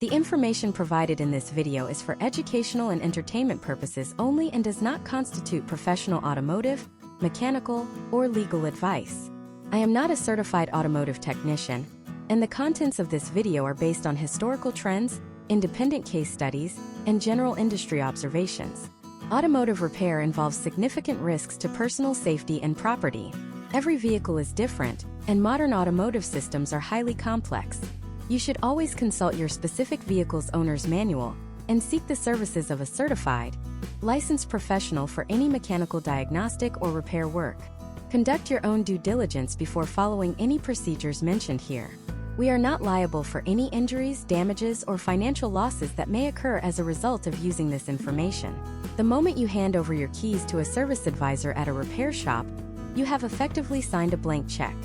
The information provided in this video is for educational and entertainment purposes only and does not constitute professional automotive, mechanical, or legal advice. I am not a certified automotive technician, and the contents of this video are based on historical trends, independent case studies, and general industry observations. Automotive repair involves significant risks to personal safety and property. Every vehicle is different, and modern automotive systems are highly complex. You should always consult your specific vehicle's owner's manual and seek the services of a certified, licensed professional for any mechanical diagnostic or repair work. Conduct your own due diligence before following any procedures mentioned here. We are not liable for any injuries, damages, or financial losses that may occur as a result of using this information. The moment you hand over your keys to a service advisor at a repair shop, you have effectively signed a blank check.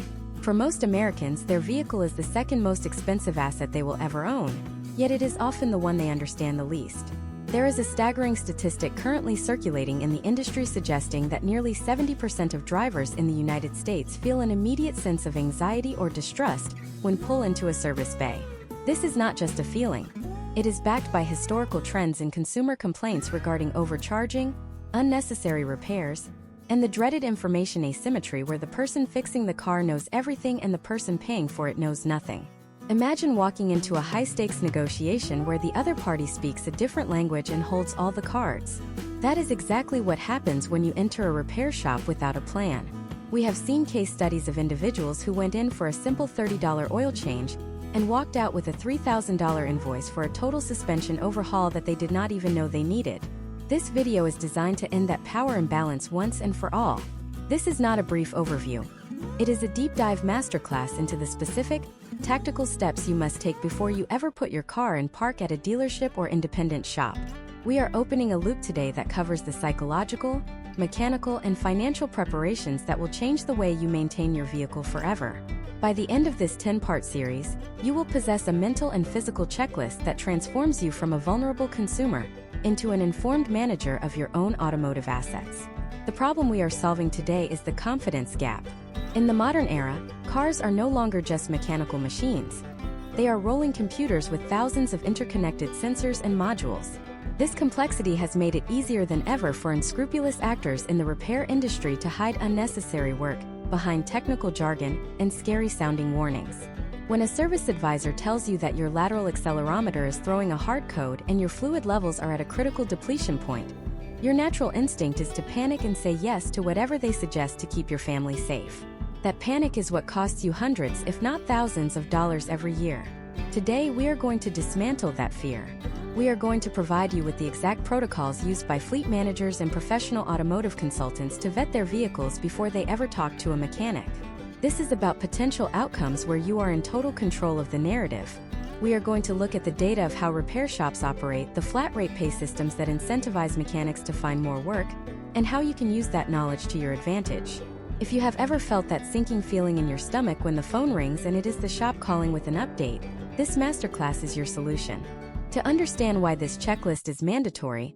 For most Americans, their vehicle is the second most expensive asset they will ever own, yet it is often the one they understand the least. There is a staggering statistic currently circulating in the industry suggesting that nearly 70% of drivers in the United States feel an immediate sense of anxiety or distrust when pulled into a service bay. This is not just a feeling. It is backed by historical trends in consumer complaints regarding overcharging, unnecessary repairs, and the dreaded information asymmetry where the person fixing the car knows everything and the person paying for it knows nothing. Imagine walking into a high-stakes negotiation where the other party speaks a different language and holds all the cards. That is exactly what happens when you enter a repair shop without a plan. We have seen case studies of individuals who went in for a simple $30 oil change and walked out with a $3,000 invoice for a total suspension overhaul that they did not even know they needed. This video is designed to end that power imbalance once and for all. This is not a brief overview. It is a deep dive masterclass into the specific, tactical steps you must take before you ever put your car in park at a dealership or independent shop. We are opening a loop today that covers the psychological, mechanical, and financial preparations that will change the way you maintain your vehicle forever. By the end of this 10-part series, you will possess a mental and physical checklist that transforms you from a vulnerable consumer into an informed manager of your own automotive assets. The problem we are solving today is the confidence gap. In the modern era, cars are no longer just mechanical machines. They are rolling computers with thousands of interconnected sensors and modules. This complexity has made it easier than ever for unscrupulous actors in the repair industry to hide unnecessary work behind technical jargon and scary-sounding warnings. When a service advisor tells you that your lateral accelerometer is throwing a hard code and your fluid levels are at a critical depletion point, your natural instinct is to panic and say yes to whatever they suggest to keep your family safe. That panic is what costs you hundreds, if not thousands of dollars every year. Today, we are going to dismantle that fear. We are going to provide you with the exact protocols used by fleet managers and professional automotive consultants to vet their vehicles before they ever talk to a mechanic. This is about potential outcomes where you are in total control of the narrative. We are going to look at the data of how repair shops operate, the flat-rate pay systems that incentivize mechanics to find more work, and how you can use that knowledge to your advantage. If you have ever felt that sinking feeling in your stomach when the phone rings and it is the shop calling with an update, this masterclass is your solution. To understand why this checklist is mandatory,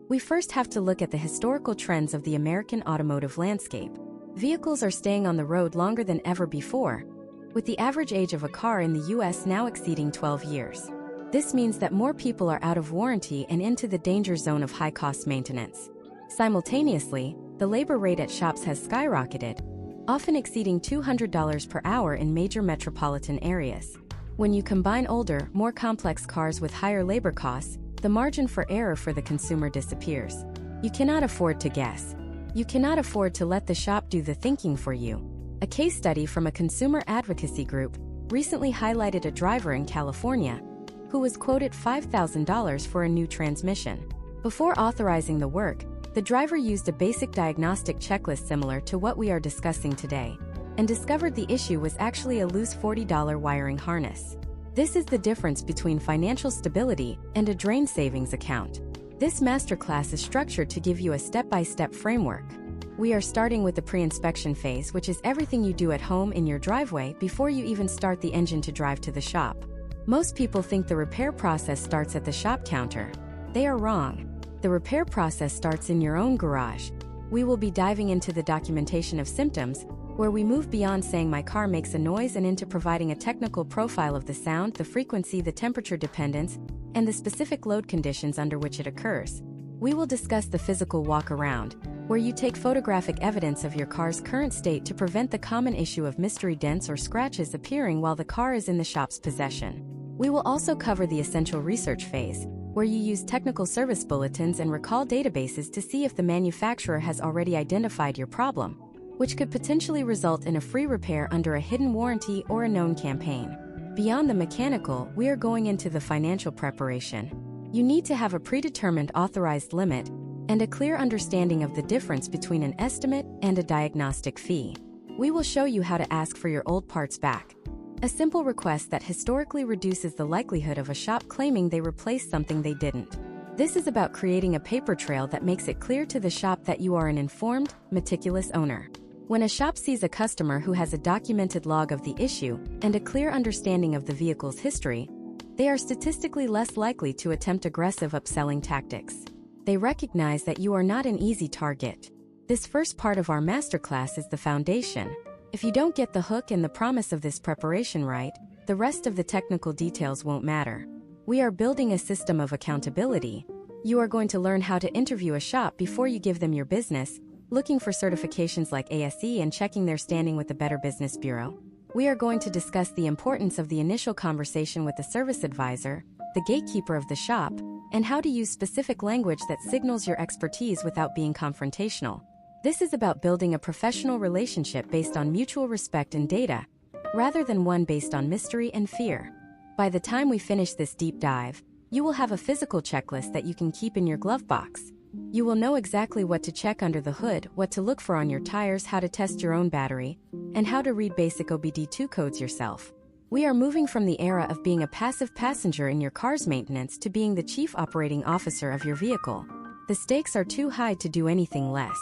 we first have to look at the historical trends of the American automotive landscape. Vehicles are staying on the road longer than ever before, with the average age of a car in the US now exceeding 12 years. This means that more people are out of warranty and into the danger zone of high-cost maintenance. Simultaneously, the labor rate at shops has skyrocketed, often exceeding $200 per hour in major metropolitan areas. When you combine older, more complex cars with higher labor costs, the margin for error for the consumer disappears. You cannot afford to guess. You cannot afford to let the shop do the thinking for you. A case study from a consumer advocacy group recently highlighted a driver in California who was quoted $5,000 for a new transmission. Before authorizing the work, the driver used a basic diagnostic checklist similar to what we are discussing today, and discovered the issue was actually a loose $40 wiring harness. This is the difference between financial stability and a drain savings account. This masterclass is structured to give you a step-by-step framework. We are starting with the pre-inspection phase, which is everything you do at home in your driveway before you even start the engine to drive to the shop. Most people think the repair process starts at the shop counter. They are wrong. The repair process starts in your own garage. We will be diving into the documentation of symptoms, where we move beyond saying my car makes a noise and into providing a technical profile of the sound, the frequency, the temperature dependence, and the specific load conditions under which it occurs. We will discuss the physical walk-around, where you take photographic evidence of your car's current state to prevent the common issue of mystery dents or scratches appearing while the car is in the shop's possession. We will also cover the essential research phase, where you use technical service bulletins and recall databases to see if the manufacturer has already identified your problem, which could potentially result in a free repair under a hidden warranty or a known campaign. Beyond the mechanical, we are going into the financial preparation. You need to have a predetermined authorized limit and a clear understanding of the difference between an estimate and a diagnostic fee. We will show you how to ask for your old parts back, a simple request that historically reduces the likelihood of a shop claiming they replaced something they didn't. This is about creating a paper trail that makes it clear to the shop that you are an informed, meticulous owner. When a shop sees a customer who has a documented log of the issue and a clear understanding of the vehicle's history, they are statistically less likely to attempt aggressive upselling tactics. They recognize that you are not an easy target. This first part of our masterclass is the foundation. If you don't get the hook and the promise of this preparation right, the rest of the technical details won't matter. We are building a system of accountability. You are going to learn how to interview a shop before you give them your business, looking for certifications like ASE and checking their standing with the Better Business Bureau. We are going to discuss the importance of the initial conversation with the service advisor, the gatekeeper of the shop, and how to use specific language that signals your expertise without being confrontational. This is about building a professional relationship based on mutual respect and data, rather than one based on mystery and fear. By the time we finish this deep dive, you will have a physical checklist that you can keep in your glove box. You will know exactly what to check under the hood, what to look for on your tires, how to test your own battery, and how to read basic OBD2 codes yourself. We are moving from the era of being a passive passenger in your car's maintenance to being the chief operating officer of your vehicle. The stakes are too high to do anything less.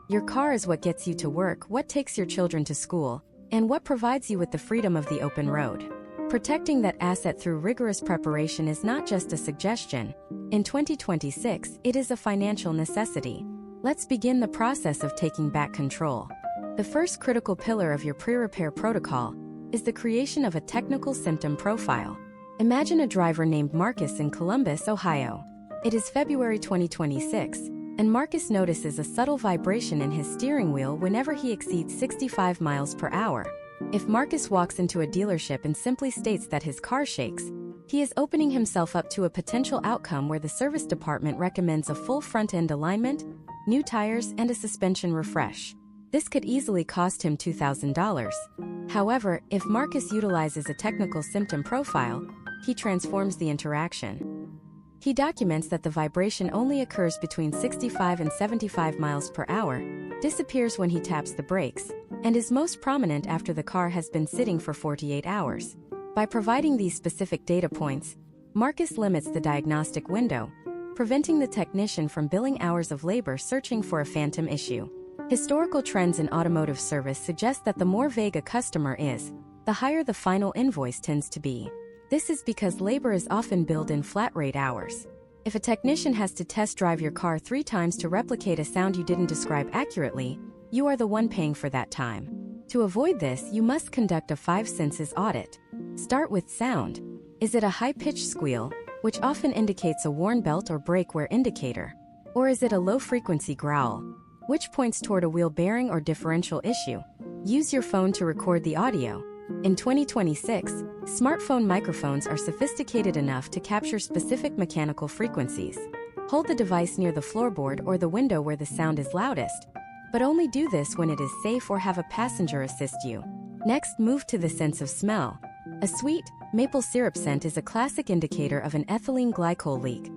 Your car is what gets you to work, what takes your children to school, and what provides you with the freedom of the open road. Protecting that asset through rigorous preparation is not just a suggestion. In 2026, it is a financial necessity. Let's begin the process of taking back control. The first critical pillar of your pre-repair protocol is the creation of a technical symptom profile. Imagine a driver named Marcus in Columbus, Ohio. It is February 2026, and Marcus notices a subtle vibration in his steering wheel whenever he exceeds 65 miles per hour. If Marcus walks into a dealership and simply states that his car shakes, he is opening himself up to a potential outcome where the service department recommends a full front-end alignment, new tires, and a suspension refresh. This could easily cost him $2,000. However, if Marcus utilizes a technical symptom profile, he transforms the interaction. He documents that the vibration only occurs between 65 and 75 miles per hour, disappears when he taps the brakes, and is most prominent after the car has been sitting for 48 hours. By providing these specific data points, Marcus limits the diagnostic window, preventing the technician from billing hours of labor searching for a phantom issue. Historical trends in automotive service suggest that the more vague a customer is, the higher the final invoice tends to be. This is because labor is often billed in flat-rate hours. If a technician has to test drive your car 3 times to replicate a sound you didn't describe accurately, you are the one paying for that time. To avoid this, you must conduct a 5 senses audit. Start with sound. Is it a high-pitched squeal, which often indicates a worn belt or brake wear indicator? Or is it a low-frequency growl, which points toward a wheel bearing or differential issue? Use your phone to record the audio. In 2026, smartphone microphones are sophisticated enough to capture specific mechanical frequencies. Hold the device near the floorboard or the window where the sound is loudest, but only do this when it is safe or have a passenger assist you. Next, move to the sense of smell. A sweet, maple syrup scent is a classic indicator of an ethylene glycol leak,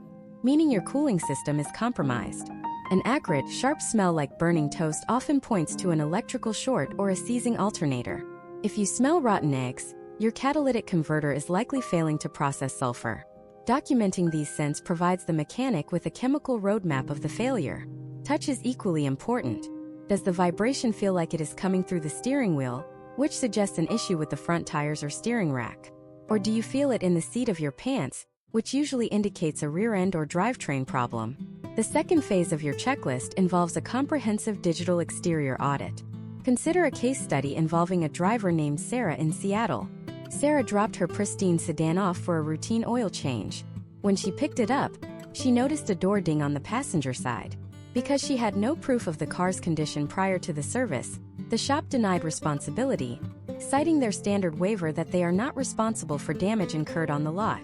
meaning your cooling system is compromised. An acrid, sharp smell like burning toast often points to an electrical short or a seizing alternator. If you smell rotten eggs, your catalytic converter is likely failing to process sulfur. Documenting these scents provides the mechanic with a chemical roadmap of the failure. Touch is equally important. Does the vibration feel like it is coming through the steering wheel, which suggests an issue with the front tires or steering rack? Or do you feel it in the seat of your pants, which usually indicates a rear end or drivetrain problem? The second phase of your checklist involves a comprehensive digital exterior audit. Consider a case study involving a driver named Sarah in Seattle. Sarah dropped her pristine sedan off for a routine oil change. When she picked it up, she noticed a door ding on the passenger side. Because she had no proof of the car's condition prior to the service, the shop denied responsibility, citing their standard waiver that they are not responsible for damage incurred on the lot.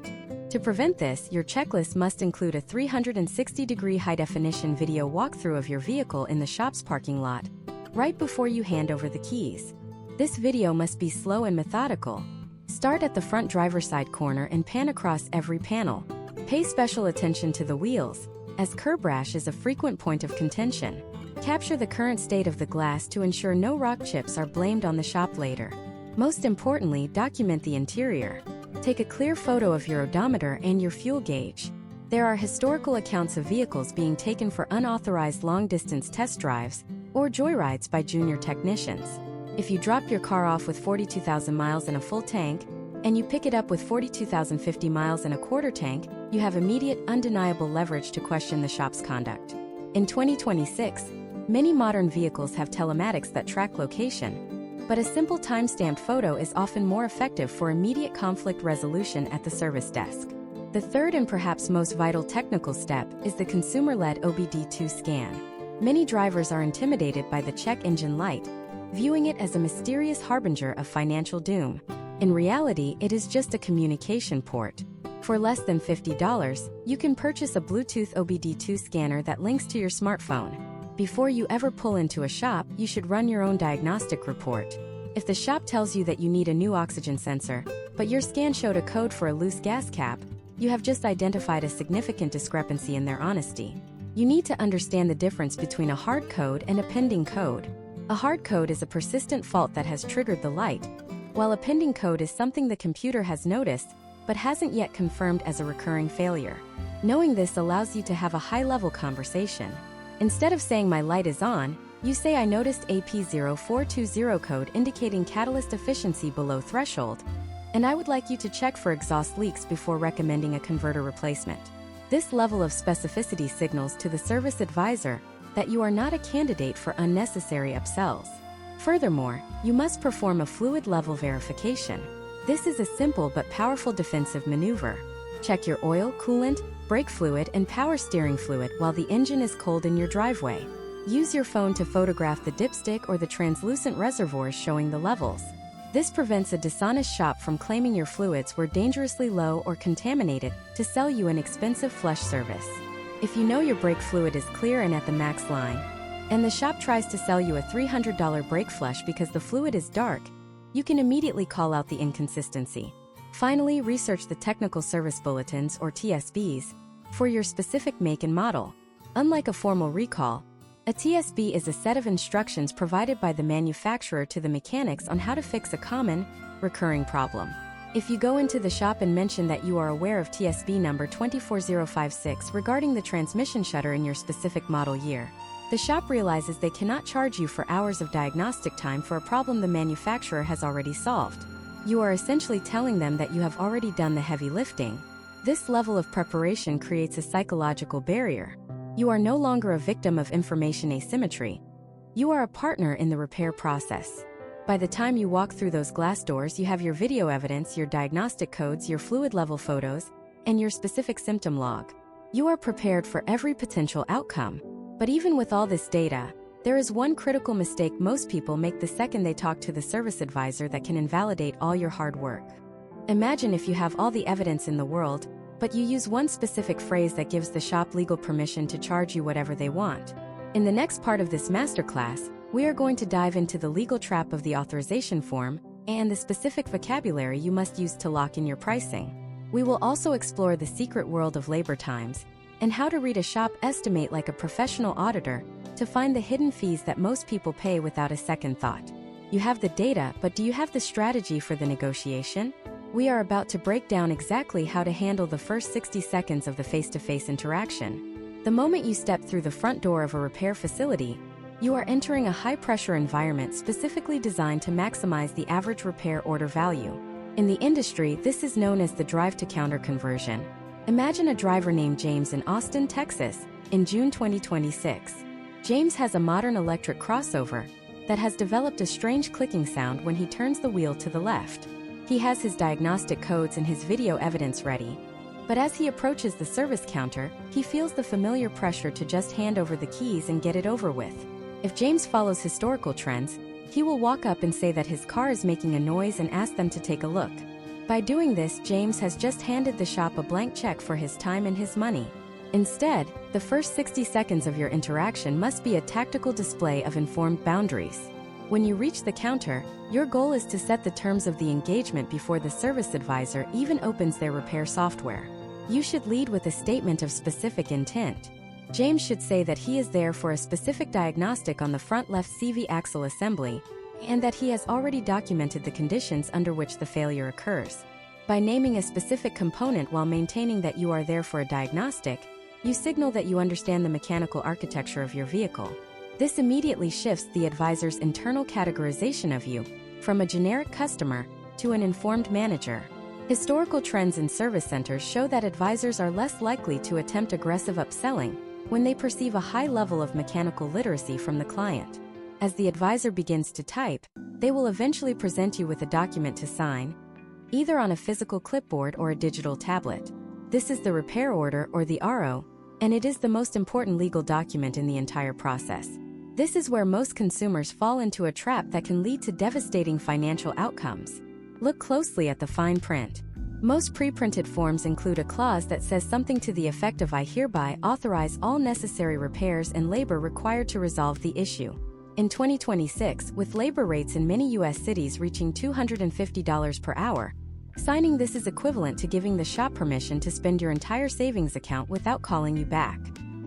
To prevent this, your checklist must include a 360-degree high-definition video walkthrough of your vehicle in the shop's parking lot, right before you hand over the keys. This video must be slow and methodical. Start at the front driver's side corner and pan across every panel. Pay special attention to the wheels, as curb rash is a frequent point of contention. Capture the current state of the glass to ensure no rock chips are blamed on the shop later. Most importantly, document the interior. Take a clear photo of your odometer and your fuel gauge. There are historical accounts of vehicles being taken for unauthorized long-distance test drives or joyrides by junior technicians. If you drop your car off with 42,000 miles in a full tank, and you pick it up with 42,050 miles in a quarter tank, you have immediate, undeniable leverage to question the shop's conduct. In 2026, many modern vehicles have telematics that track location, but a simple time-stamped photo is often more effective for immediate conflict resolution at the service desk. The third and perhaps most vital technical step is the consumer-led OBD2 scan. Many drivers are intimidated by the check engine light, viewing it as a mysterious harbinger of financial doom. In reality, it is just a communication port. For less than $50, you can purchase a Bluetooth OBD2 scanner that links to your smartphone. Before you ever pull into a shop, you should run your own diagnostic report. If the shop tells you that you need a new oxygen sensor, but your scan showed a code for a loose gas cap, you have just identified a significant discrepancy in their honesty. You need to understand the difference between a hard code and a pending code. A hard code is a persistent fault that has triggered the light, while a pending code is something the computer has noticed but hasn't yet confirmed as a recurring failure. Knowing this allows you to have a high-level conversation. Instead of saying "my light is on," you say "I noticed a P0420 code indicating catalyst efficiency below threshold, and I would like you to check for exhaust leaks before recommending a converter replacement." This level of specificity signals to the service advisor that you are not a candidate for unnecessary upsells. Furthermore, you must perform a fluid level verification. This is a simple but powerful defensive maneuver. Check your oil, coolant, brake fluid, and power steering fluid while the engine is cold in your driveway. Use your phone to photograph the dipstick or the translucent reservoirs showing the levels. This prevents a dishonest shop from claiming your fluids were dangerously low or contaminated to sell you an expensive flush service. If you know your brake fluid is clear and at the max line, and the shop tries to sell you a $300 brake flush because the fluid is dark, you can immediately call out the inconsistency. Finally, research the Technical Service Bulletins, or TSBs, for your specific make and model. Unlike a formal recall, a TSB is a set of instructions provided by the manufacturer to the mechanics on how to fix a common, recurring problem. If you go into the shop and mention that you are aware of TSB number 24056 regarding the transmission shutter in your specific model year, the shop realizes they cannot charge you for hours of diagnostic time for a problem the manufacturer has already solved. You are essentially telling them that you have already done the heavy lifting. This level of preparation creates a psychological barrier. You are no longer a victim of information asymmetry. You are a partner in the repair process. By the time you walk through those glass doors, you have your video evidence, your diagnostic codes, your fluid level photos, and your specific symptom log. You are prepared for every potential outcome. But even with all this data, there is one critical mistake most people make the second they talk to the service advisor that can invalidate all your hard work. Imagine if you have all the evidence in the world, but you use one specific phrase that gives the shop legal permission to charge you whatever they want. In the next part of this masterclass, we are going to dive into the legal trap of the authorization form and the specific vocabulary you must use to lock in your pricing. We will also explore the secret world of labor times and how to read a shop estimate like a professional auditor to find the hidden fees that most people pay without a second thought. You have the data, but do you have the strategy for the negotiation? We are about to break down exactly how to handle the first 60 seconds of the face-to-face interaction. The moment you step through the front door of a repair facility, you are entering a high-pressure environment specifically designed to maximize the average repair order value. In the industry, this is known as the drive-to-counter conversion. Imagine a driver named James in Austin, Texas, in June 2026. James has a modern electric crossover, that has developed a strange clicking sound when he turns the wheel to the left. He has his diagnostic codes and his video evidence ready, but as he approaches the service counter, he feels the familiar pressure to just hand over the keys and get it over with. If James follows historical trends, he will walk up and say that his car is making a noise and ask them to take a look. By doing this, James has just handed the shop a blank check for his time and his money. Instead, the first 60 seconds of your interaction must be a tactical display of informed boundaries. When you reach the counter, your goal is to set the terms of the engagement before the service advisor even opens their repair software. You should lead with a statement of specific intent. James should say that he is there for a specific diagnostic on the front left CV axle assembly, and that he has already documented the conditions under which the failure occurs. By naming a specific component while maintaining that you are there for a diagnostic, you signal that you understand the mechanical architecture of your vehicle. This immediately shifts the advisor's internal categorization of you, from a generic customer to an informed manager. Historical trends in service centers show that advisors are less likely to attempt aggressive upselling when they perceive a high level of mechanical literacy from the client. As the advisor begins to type, they will eventually present you with a document to sign, either on a physical clipboard or a digital tablet. This is the repair order or the RO, and it is the most important legal document in the entire process. This is where most consumers fall into a trap that can lead to devastating financial outcomes. Look closely at the fine print. Most pre-printed forms include a clause that says something to the effect of "I hereby authorize all necessary repairs and labor required to resolve the issue." In 2026, with labor rates in many U.S. cities reaching $250 per hour, signing this is equivalent to giving the shop permission to spend your entire savings account without calling you back.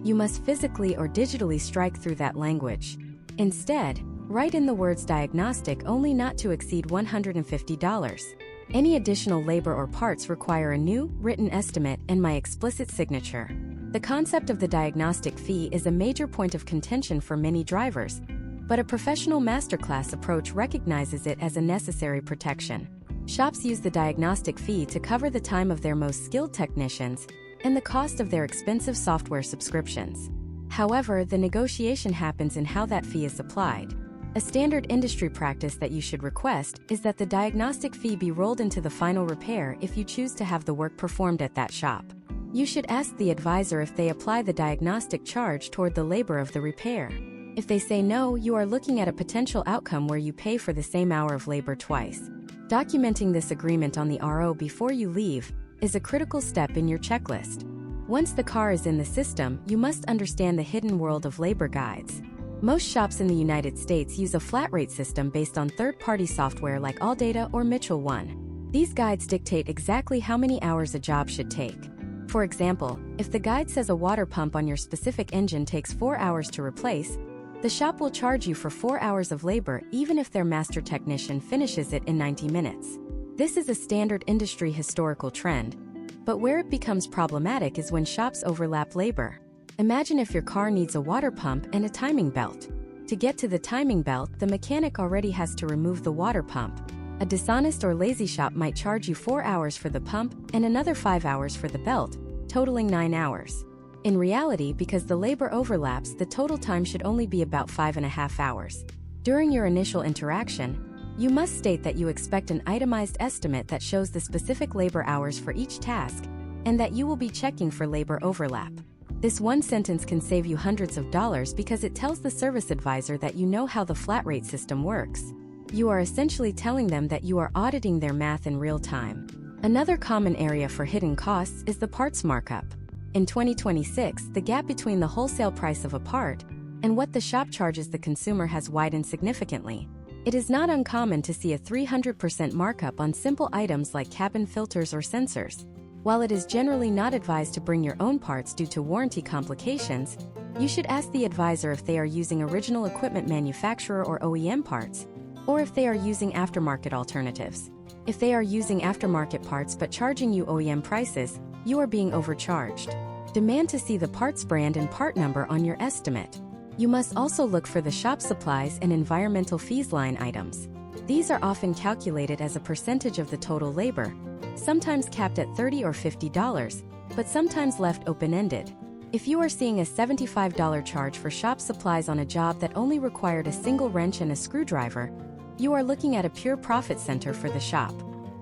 You must physically or digitally strike through that language. Instead, write in the words "diagnostic only, not to exceed $150. Any additional labor or parts require a new, written estimate and my explicit signature." The concept of the diagnostic fee is a major point of contention for many drivers, but a professional masterclass approach recognizes it as a necessary protection. Shops use the diagnostic fee to cover the time of their most skilled technicians and the cost of their expensive software subscriptions. However, the negotiation happens in how that fee is applied. A standard industry practice that you should request is that the diagnostic fee be rolled into the final repair if you choose to have the work performed at that shop. You should ask the advisor if they apply the diagnostic charge toward the labor of the repair. If they say no, you are looking at a potential outcome where you pay for the same hour of labor twice. Documenting this agreement on the RO before you leave is a critical step in your checklist. Once the car is in the system, you must understand the hidden world of labor guides. Most shops in the United States use a flat rate system based on third-party software like AllData or Mitchell 1. These guides dictate exactly how many hours a job should take. For example, if the guide says a water pump on your specific engine takes 4 hours to replace, the shop will charge you for 4 hours of labor even if their master technician finishes it in 90 minutes. This is a standard industry historical trend, but where it becomes problematic is when shops overlap labor. Imagine if your car needs a water pump and a timing belt. To get to the timing belt, the mechanic already has to remove the water pump. A dishonest or lazy shop might charge you 4 hours for the pump and another 5 hours for the belt, totaling 9 hours. In reality, because the labor overlaps, the total time should only be about 5.5 hours. During your initial interaction, you must state that you expect an itemized estimate that shows the specific labor hours for each task, and that you will be checking for labor overlap. This one sentence can save you hundreds of dollars because it tells the service advisor that you know how the flat rate system works. You are essentially telling them that you are auditing their math in real time. Another common area for hidden costs is the parts markup. In 2026, the gap between the wholesale price of a part and what the shop charges the consumer has widened significantly. It is not uncommon to see a 300% markup on simple items like cabin filters or sensors. While it is generally not advised to bring your own parts due to warranty complications, you should ask the advisor if they are using original equipment manufacturer or OEM parts, or if they are using aftermarket alternatives. If they are using aftermarket parts but charging you OEM prices, you are being overcharged. Demand to see the parts brand and part number on your estimate. You must also look for the shop supplies and environmental fees line items. These are often calculated as a percentage of the total labor, sometimes capped at $30 or $50, but sometimes left open-ended. If you are seeing a $75 charge for shop supplies on a job that only required a single wrench and a screwdriver, you are looking at a pure profit center for the shop.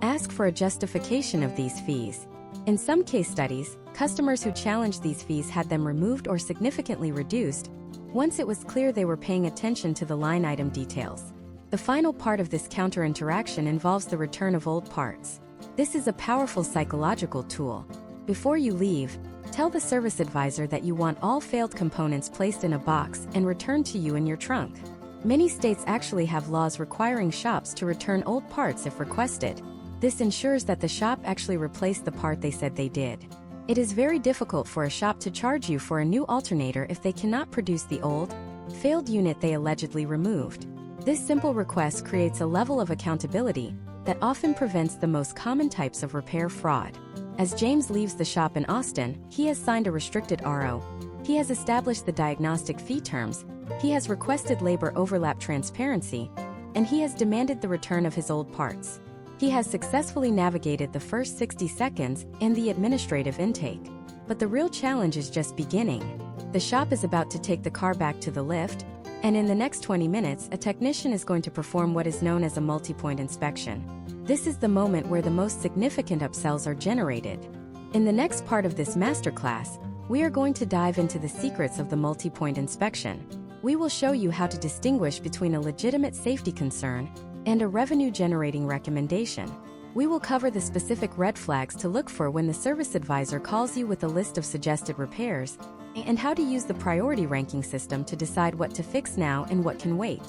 Ask for a justification of these fees. In some case studies, customers who challenged these fees had them removed or significantly reduced once it was clear they were paying attention to the line item details. The final part of this counter-interaction involves the return of old parts. This is a powerful psychological tool. Before you leave, tell the service advisor that you want all failed components placed in a box and returned to you in your trunk. Many states actually have laws requiring shops to return old parts if requested. This ensures that the shop actually replaced the part they said they did. It is very difficult for a shop to charge you for a new alternator if they cannot produce the old, failed unit they allegedly removed. This simple request creates a level of accountability that often prevents the most common types of repair fraud. As James leaves the shop in Austin, he has signed a restricted RO. He has established the diagnostic fee terms, he has requested labor overlap transparency, and he has demanded the return of his old parts. He has successfully navigated the first 60 seconds and the administrative intake. But the real challenge is just beginning. The shop is about to take the car back to the lift, and in the next 20 minutes, a technician is going to perform what is known as a multi-point inspection. This is the moment where the most significant upsells are generated. In the next part of this masterclass, we are going to dive into the secrets of the multi-point inspection. We will show you how to distinguish between a legitimate safety concern and a revenue-generating recommendation. We will cover the specific red flags to look for when the service advisor calls you with a list of suggested repairs, and how to use the priority ranking system to decide what to fix now and what can wait.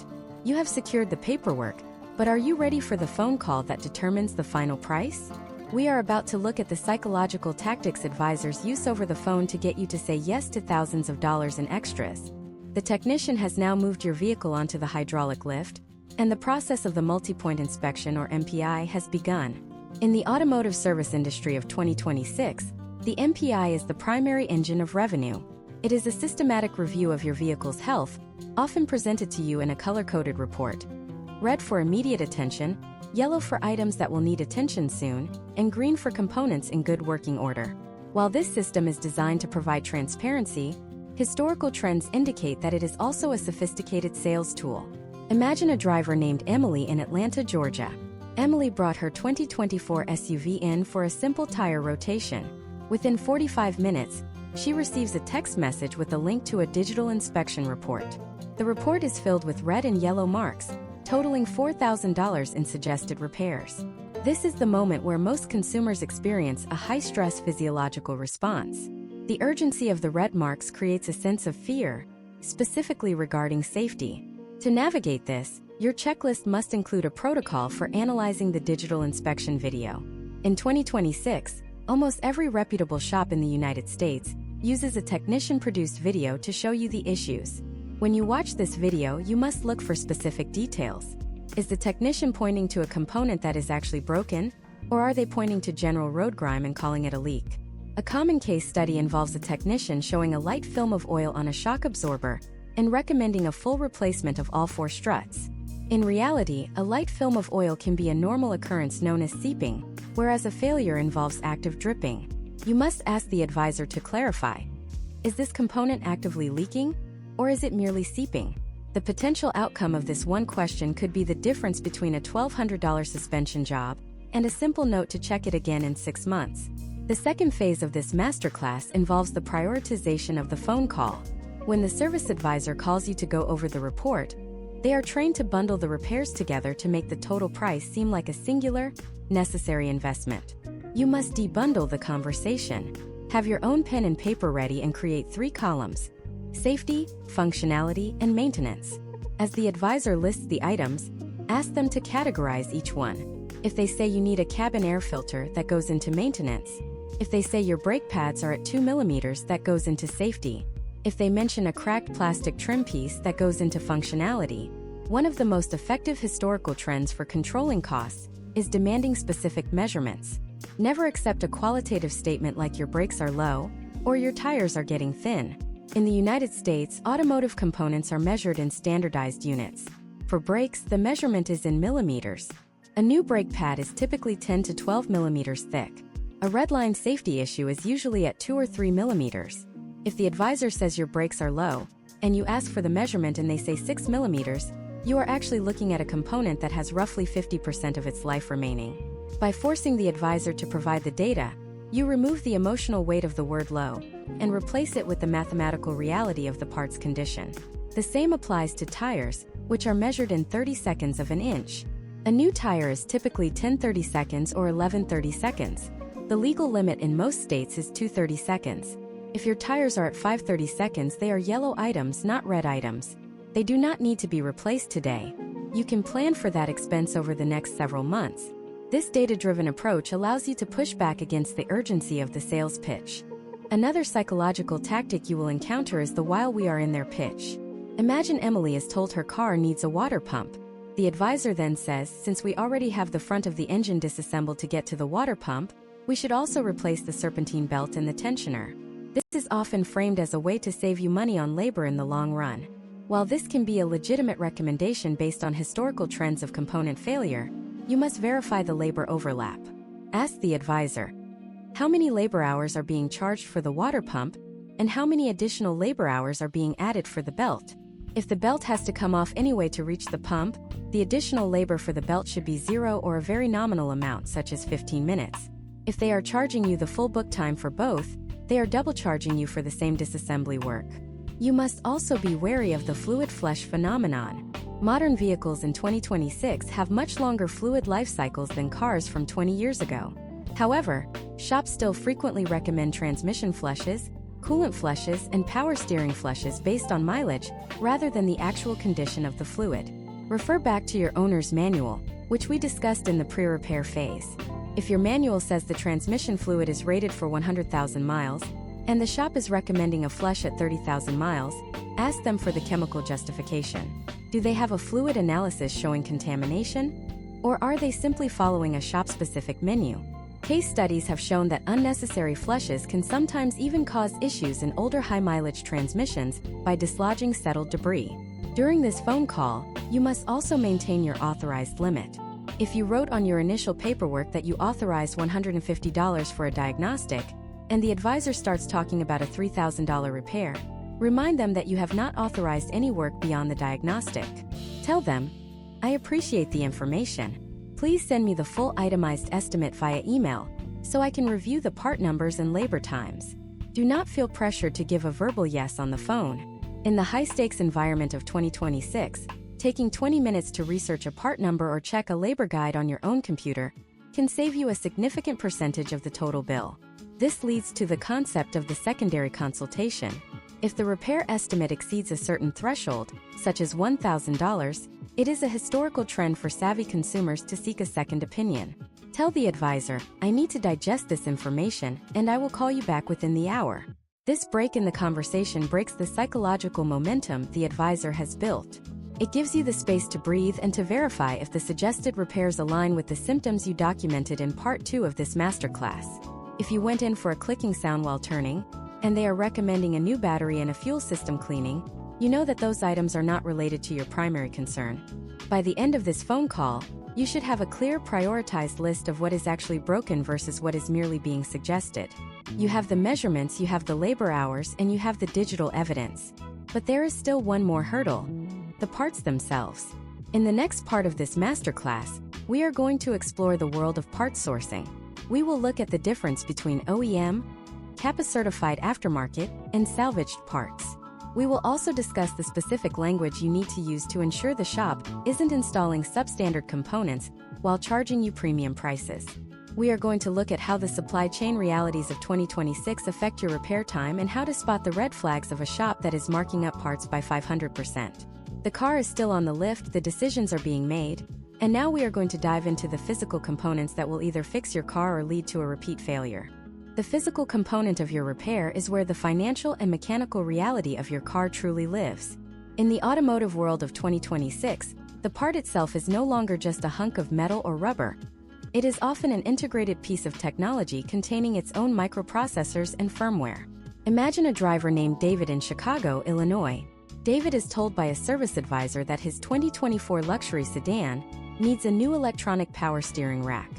You have secured the paperwork, but are you ready for the phone call that determines the final price? We are about to look at the psychological tactics advisors use over the phone to get you to say yes to thousands of dollars in extras. The technician has now moved your vehicle onto the hydraulic lift, and the process of the multi-point inspection or MPI has begun. In the automotive service industry of 2026, the MPI is the primary engine of revenue. It is a systematic review of your vehicle's health, often presented to you in a color-coded report. Red for immediate attention, yellow for items that will need attention soon, and green for components in good working order. While this system is designed to provide transparency, historical trends indicate that it is also a sophisticated sales tool. Imagine a driver named Emily in Atlanta, Georgia. Emily brought her 2024 SUV in for a simple tire rotation. Within 45 minutes, she receives a text message with a link to a digital inspection report. The report is filled with red and yellow marks, totaling $4,000 in suggested repairs. This is the moment where most consumers experience a high-stress physiological response. The urgency of the red marks creates a sense of fear, specifically regarding safety. To navigate this, your checklist must include a protocol for analyzing the digital inspection video. In 2026, almost every reputable shop in the United States uses a technician-produced video to show you the issues. When you watch this video, you must look for specific details. Is the technician pointing to a component that is actually broken, or are they pointing to general road grime and calling it a leak? A common case study involves a technician showing a light film of oil on a shock absorber and recommending a full replacement of all 4 struts. In reality, a light film of oil can be a normal occurrence known as seeping, whereas a failure involves active dripping. You must ask the advisor to clarify. Is this component actively leaking, or is it merely seeping? The potential outcome of this one question could be the difference between a $1,200 suspension job and a simple note to check it again in 6 months. The second phase of this masterclass involves the prioritization of the phone call. When the service advisor calls you to go over the report, they are trained to bundle the repairs together to make the total price seem like a singular, necessary investment. You must debundle the conversation. Have your own pen and paper ready and create 3 columns: safety, functionality, and maintenance. As the advisor lists the items, ask them to categorize each one. If they say you need a cabin air filter, that goes into maintenance. If they say your brake pads are at 2 millimeters, that goes into safety. If they mention a cracked plastic trim piece, that goes into functionality. One of the most effective historical trends for controlling costs is demanding specific measurements. Never accept a qualitative statement like your brakes are low or your tires are getting thin. In the United States, automotive components are measured in standardized units. For brakes, the measurement is in millimeters. A new brake pad is typically 10 to 12 millimeters thick. A redline safety issue is usually at 2 or 3 millimeters. If the advisor says your brakes are low, and you ask for the measurement and they say 6 millimeters, you are actually looking at a component that has roughly 50% of its life remaining. By forcing the advisor to provide the data, you remove the emotional weight of the word low, and replace it with the mathematical reality of the part's condition. The same applies to tires, which are measured in 30 seconds of an inch. A new tire is typically 10 30-seconds or 11 30-seconds. The legal limit in most states is 2 30-seconds. If your tires are at 5 30-seconds, they are yellow items, not red items. They do not need to be replaced today. You can plan for that expense over the next several months. This data-driven approach allows you to push back against the urgency of the sales pitch. Another psychological tactic you will encounter is the while we are in their pitch. Imagine Emily is told her car needs a water pump. The advisor then says, since we already have the front of the engine disassembled to get to the water pump, we should also replace the serpentine belt and the tensioner. This is often framed as a way to save you money on labor in the long run. While this can be a legitimate recommendation based on historical trends of component failure, you must verify the labor overlap. Ask the advisor, how many labor hours are being charged for the water pump, and how many additional labor hours are being added for the belt? If the belt has to come off anyway to reach the pump, the additional labor for the belt should be 0 or a very nominal amount such as 15 minutes. If they are charging you the full book time for both, they are double charging you for the same disassembly work. You must also be wary of the fluid flush phenomenon. Modern vehicles in 2026 have much longer fluid life cycles than cars from 20 years ago. However, shops still frequently recommend transmission flushes, coolant flushes, and power steering flushes based on mileage, rather than the actual condition of the fluid. Refer back to your owner's manual, which we discussed in the pre-repair phase. If your manual says the transmission fluid is rated for 100,000 miles, and the shop is recommending a flush at 30,000 miles, ask them for the chemical justification. Do they have a fluid analysis showing contamination? Or are they simply following a shop-specific menu? Case studies have shown that unnecessary flushes can sometimes even cause issues in older high-mileage transmissions by dislodging settled debris. During this phone call, you must also maintain your authorized limit. If you wrote on your initial paperwork that you authorized $150 for a diagnostic, and the advisor starts talking about a $3,000 repair, remind them that you have not authorized any work beyond the diagnostic. Tell them, I appreciate the information. Please send me the full itemized estimate via email, so I can review the part numbers and labor times. Do not feel pressured to give a verbal yes on the phone. In the high-stakes environment of 2026, taking 20 minutes to research a part number or check a labor guide on your own computer can save you a significant percentage of the total bill. This leads to the concept of the secondary consultation. If the repair estimate exceeds a certain threshold, such as $1,000, it is a historical trend for savvy consumers to seek a second opinion. Tell the advisor, I need to digest this information, and I will call you back within the hour. This break in the conversation breaks the psychological momentum the advisor has built. It gives you the space to breathe and to verify if the suggested repairs align with the symptoms you documented in Part 2 of this masterclass. If you went in for a clicking sound while turning, and they are recommending a new battery and a fuel system cleaning, you know that those items are not related to your primary concern. By the end of this phone call, you should have a clear, prioritized list of what is actually broken versus what is merely being suggested. You have the measurements, you have the labor hours, and you have the digital evidence. But there is still one more hurdle: the parts themselves. In the next part of this masterclass, we are going to explore the world of parts sourcing. We will look at the difference between OEM, CAPA-certified aftermarket, and salvaged parts. We will also discuss the specific language you need to use to ensure the shop isn't installing substandard components while charging you premium prices. We are going to look at how the supply chain realities of 2026 affect your repair time and how to spot the red flags of a shop that is marking up parts by 500%. The car is still on the lift, the decisions are being made, and now we are going to dive into the physical components that will either fix your car or lead to a repeat failure. The physical component of your repair is where the financial and mechanical reality of your car truly lives. In the automotive world of 2026, the part itself is no longer just a hunk of metal or rubber. It is often an integrated piece of technology containing its own microprocessors and firmware. Imagine a driver named David in Chicago, Illinois. David is told by a service advisor that his 2024 luxury sedan needs a new electronic power steering rack.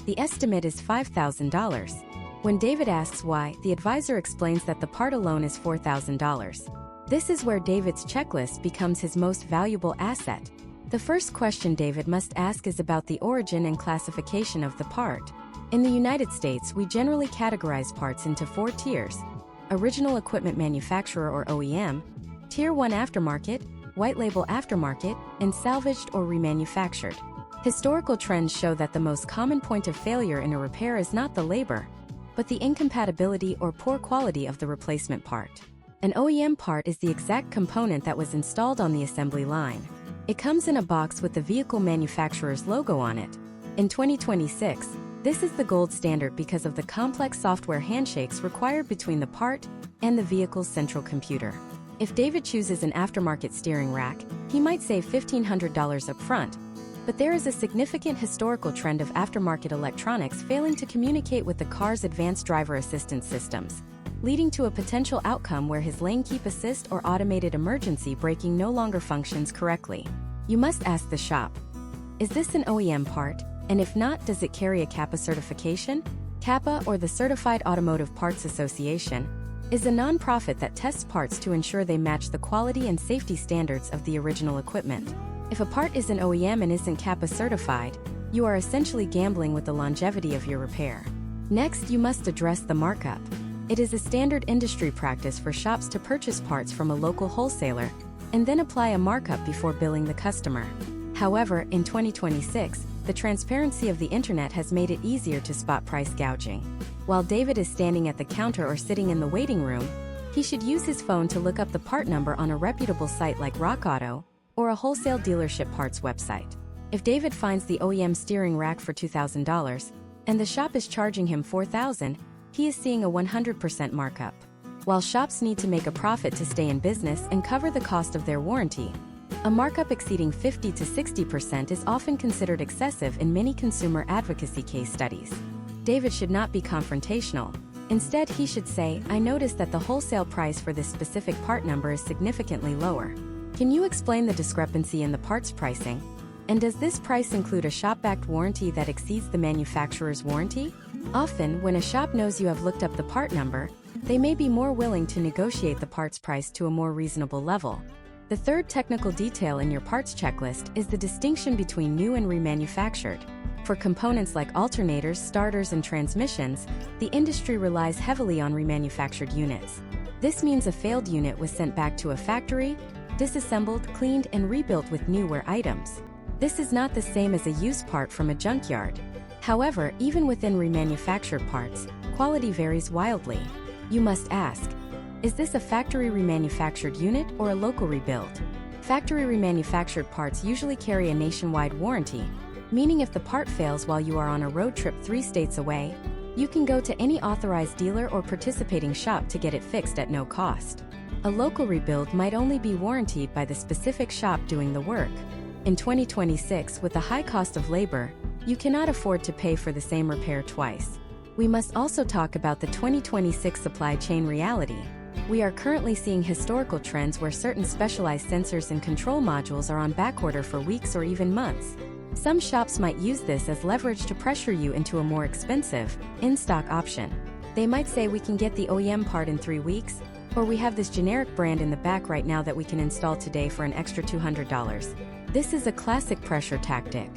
The estimate is $5,000. When David asks why, the advisor explains that the part alone is $4,000. This is where David's checklist becomes his most valuable asset. The first question David must ask is about the origin and classification of the part. In the United States, we generally categorize parts into 4 tiers: original equipment manufacturer or OEM, Tier 1 aftermarket, white label aftermarket, and salvaged or remanufactured. Historical trends show that the most common point of failure in a repair is not the labor, but the incompatibility or poor quality of the replacement part. An OEM part is the exact component that was installed on the assembly line. It comes in a box with the vehicle manufacturer's logo on it. In 2026, this is the gold standard because of the complex software handshakes required between the part and the vehicle's central computer. If David chooses an aftermarket steering rack, he might save $1,500 up front, but there is a significant historical trend of aftermarket electronics failing to communicate with the car's advanced driver assistance systems, leading to a potential outcome where his lane keep assist or automated emergency braking no longer functions correctly. You must ask the shop, is this an OEM part? And if not, does it carry a CAPA certification? CAPA, or the Certified Automotive Parts Association, is a non-profit that tests parts to ensure they match the quality and safety standards of the original equipment. If a part is an OEM and isn't CAPA certified, you are essentially gambling with the longevity of your repair. Next, you must address the markup. It is a standard industry practice for shops to purchase parts from a local wholesaler and then apply a markup before billing the customer. However, in 2026, the transparency of the internet has made it easier to spot price gouging. While David is standing at the counter or sitting in the waiting room, he should use his phone to look up the part number on a reputable site like RockAuto or a wholesale dealership parts website. If David finds the OEM steering rack for $2,000 and the shop is charging him $4,000, he is seeing a 100% markup. While shops need to make a profit to stay in business and cover the cost of their warranty, a markup exceeding 50 to 60% is often considered excessive in many consumer advocacy case studies. David should not be confrontational. Instead, he should say, I noticed that the wholesale price for this specific part number is significantly lower. Can you explain the discrepancy in the parts pricing? And does this price include a shop-backed warranty that exceeds the manufacturer's warranty? Often, when a shop knows you have looked up the part number, they may be more willing to negotiate the parts price to a more reasonable level. The third technical detail in your parts checklist is the distinction between new and remanufactured. For components like alternators, starters, and transmissions, the industry relies heavily on remanufactured units. This means a failed unit was sent back to a factory, disassembled, cleaned, and rebuilt with newer items. This is not the same as a used part from a junkyard. However, even within remanufactured parts, quality varies wildly. You must ask, is this a factory remanufactured unit or a local rebuild? Factory remanufactured parts usually carry a nationwide warranty, meaning if the part fails while you are on a road trip 3 states away, you can go to any authorized dealer or participating shop to get it fixed at no cost. A local rebuild might only be warranted by the specific shop doing the work. In 2026, with the high cost of labor, you cannot afford to pay for the same repair twice. We must also talk about the 2026 supply chain reality. We are currently seeing historical trends where certain specialized sensors and control modules are on backorder for weeks or even months. Some shops might use this as leverage to pressure you into a more expensive, in-stock option. They might say we can get the OEM part in 3 weeks, or we have this generic brand in the back right now that we can install today for an extra $200. This is a classic pressure tactic.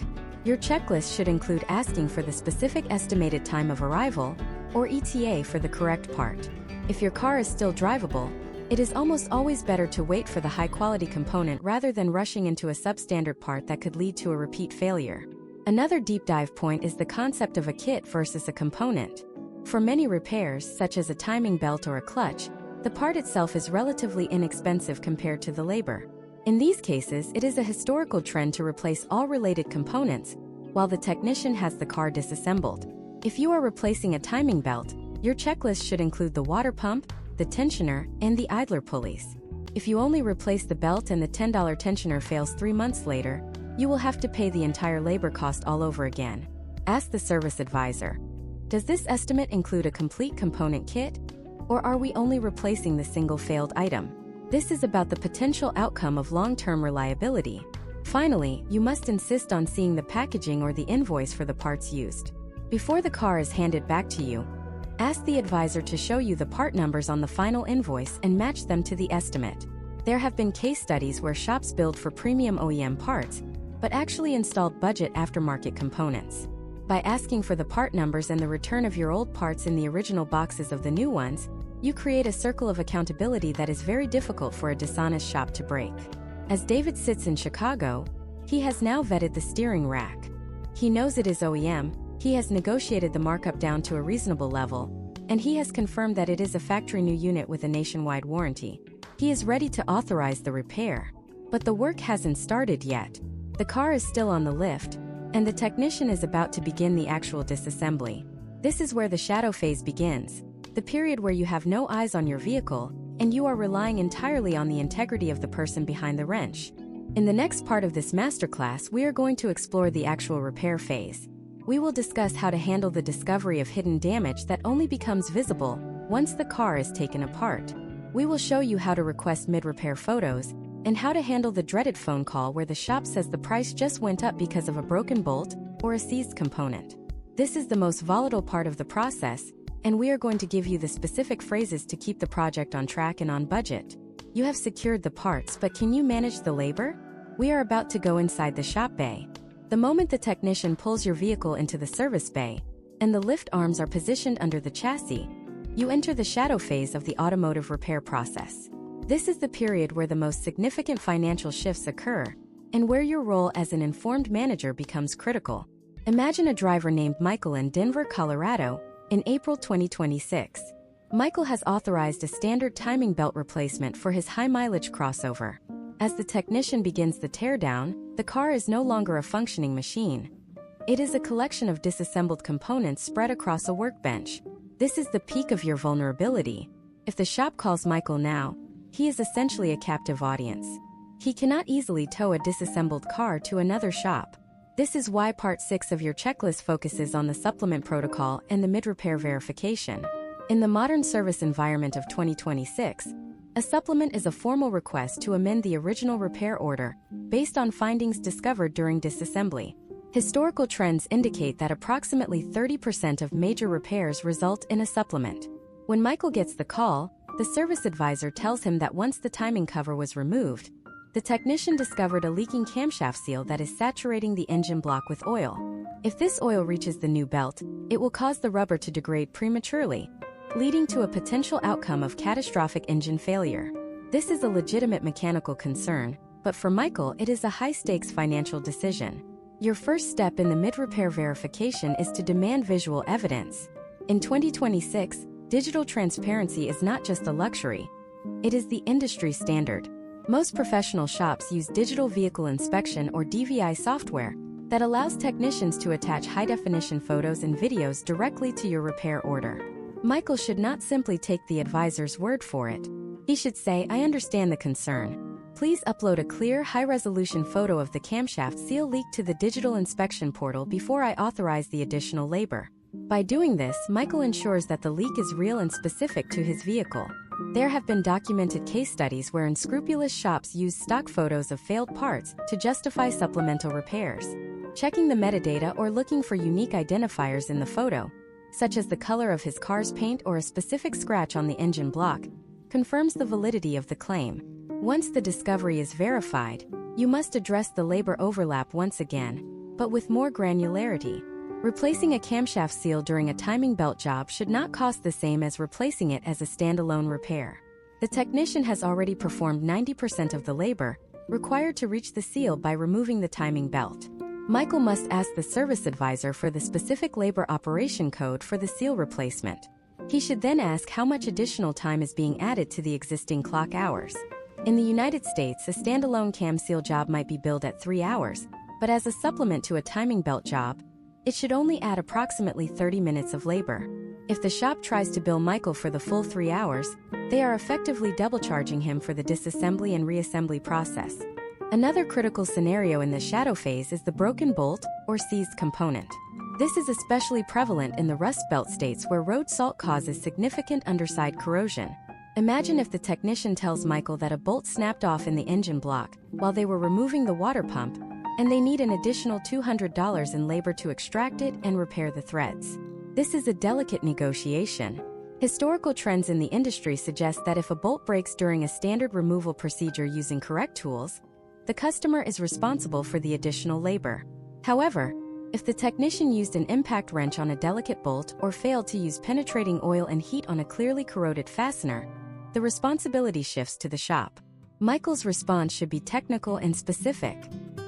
Your checklist should include asking for the specific estimated time of arrival, or ETA, for the correct part. If your car is still drivable, it is almost always better to wait for the high-quality component rather than rushing into a substandard part that could lead to a repeat failure. Another deep dive point is the concept of a kit versus a component. For many repairs, such as a timing belt or a clutch, the part itself is relatively inexpensive compared to the labor. In these cases, it is a historical trend to replace all related components, while the technician has the car disassembled. If you are replacing a timing belt, your checklist should include the water pump, the tensioner, and the idler pulleys. If you only replace the belt and the $10 tensioner fails 3 months later, you will have to pay the entire labor cost all over again. Ask the service advisor, does this estimate include a complete component kit? Or are we only replacing the single failed item? This is about the potential outcome of long-term reliability. Finally, you must insist on seeing the packaging or the invoice for the parts used. Before the car is handed back to you, Ask the advisor to show you the part numbers on the final invoice and match them to the estimate. There have been case studies where shops billed for premium OEM parts, but actually installed budget aftermarket components. By asking for the part numbers and the return of your old parts in the original boxes of the new ones, you create a circle of accountability that is very difficult for a dishonest shop to break. As David sits in Chicago, he has now vetted the steering rack. He knows it is OEM, he has negotiated the markup down to a reasonable level, and he has confirmed that it is a factory new unit with a nationwide warranty. He is ready to authorize the repair. But the work hasn't started yet. The car is still on the lift, and the technician is about to begin the actual disassembly. This is where the shadow phase begins, the period where you have no eyes on your vehicle, and you are relying entirely on the integrity of the person behind the wrench. In the next part of this masterclass, we are going to explore the actual repair phase. We will discuss how to handle the discovery of hidden damage that only becomes visible once the car is taken apart. We will show you how to request mid-repair photos, and how to handle the dreaded phone call where the shop says the price just went up because of a broken bolt or a seized component. This is the most volatile part of the process, and we are going to give you the specific phrases to keep the project on track and on budget. You have secured the parts, but can you manage the labor? We are about to go inside the shop bay. The moment the technician pulls your vehicle into the service bay, and the lift arms are positioned under the chassis, you enter the shadow phase of the automotive repair process. This is the period where the most significant financial shifts occur, and where your role as an informed manager becomes critical. Imagine a driver named Michael in Denver, Colorado, in April 2026. Michael has authorized a standard timing belt replacement for his high-mileage crossover. As the technician begins the teardown, the car is no longer a functioning machine. It is a collection of disassembled components spread across a workbench. This is the peak of your vulnerability. If the shop calls Michael now, he is essentially a captive audience. He cannot easily tow a disassembled car to another shop. This is why Part 6 of your checklist focuses on the supplement protocol and the mid-repair verification. In the modern service environment of 2026, a supplement is a formal request to amend the original repair order based on findings discovered during disassembly. Historical trends indicate that approximately 30% of major repairs result in a supplement. When Michael gets the call, the service advisor tells him that once the timing cover was removed, the technician discovered a leaking camshaft seal that is saturating the engine block with oil. If this oil reaches the new belt, it will cause the rubber to degrade prematurely, leading to a potential outcome of catastrophic engine failure. This is a legitimate mechanical concern, but for Michael, it is a high-stakes financial decision. Your first step in the mid-repair verification is to demand visual evidence. In 2026, digital transparency is not just a luxury, it is the industry standard. Most professional shops use digital vehicle inspection or DVI software that allows technicians to attach high-definition photos and videos directly to your repair order. Michael should not simply take the advisor's word for it. He should say, "I understand the concern. Please upload a clear, high-resolution photo of the camshaft seal leak to the digital inspection portal before I authorize the additional labor." By doing this, Michael ensures that the leak is real and specific to his vehicle. There have been documented case studies where unscrupulous shops use stock photos of failed parts to justify supplemental repairs. Checking the metadata or looking for unique identifiers in the photo, such as the color of his car's paint or a specific scratch on the engine block, confirms the validity of the claim. Once the discovery is verified, you must address the labor overlap once again, but with more granularity. Replacing a camshaft seal during a timing belt job should not cost the same as replacing it as a standalone repair. The technician has already performed 90% of the labor required to reach the seal by removing the timing belt. Michael must ask the service advisor for the specific labor operation code for the seal replacement. He should then ask how much additional time is being added to the existing clock hours. In the United States, a standalone cam seal job might be billed at 3 hours, but as a supplement to a timing belt job, it should only add approximately 30 minutes of labor. If the shop tries to bill Michael for the full 3 hours, they are effectively double charging him for the disassembly and reassembly process. Another critical scenario in the shadow phase is the broken bolt or seized component. This is especially prevalent in the Rust Belt states where road salt causes significant underside corrosion. Imagine if the technician tells Michael that a bolt snapped off in the engine block while they were removing the water pump, and they need an additional $200 in labor to extract it and repair the threads. This is a delicate negotiation. Historical trends in the industry suggest that if a bolt breaks during a standard removal procedure using correct tools, the customer is responsible for the additional labor. However, if the technician used an impact wrench on a delicate bolt or failed to use penetrating oil and heat on a clearly corroded fastener, the responsibility shifts to the shop. Michael's response should be technical and specific.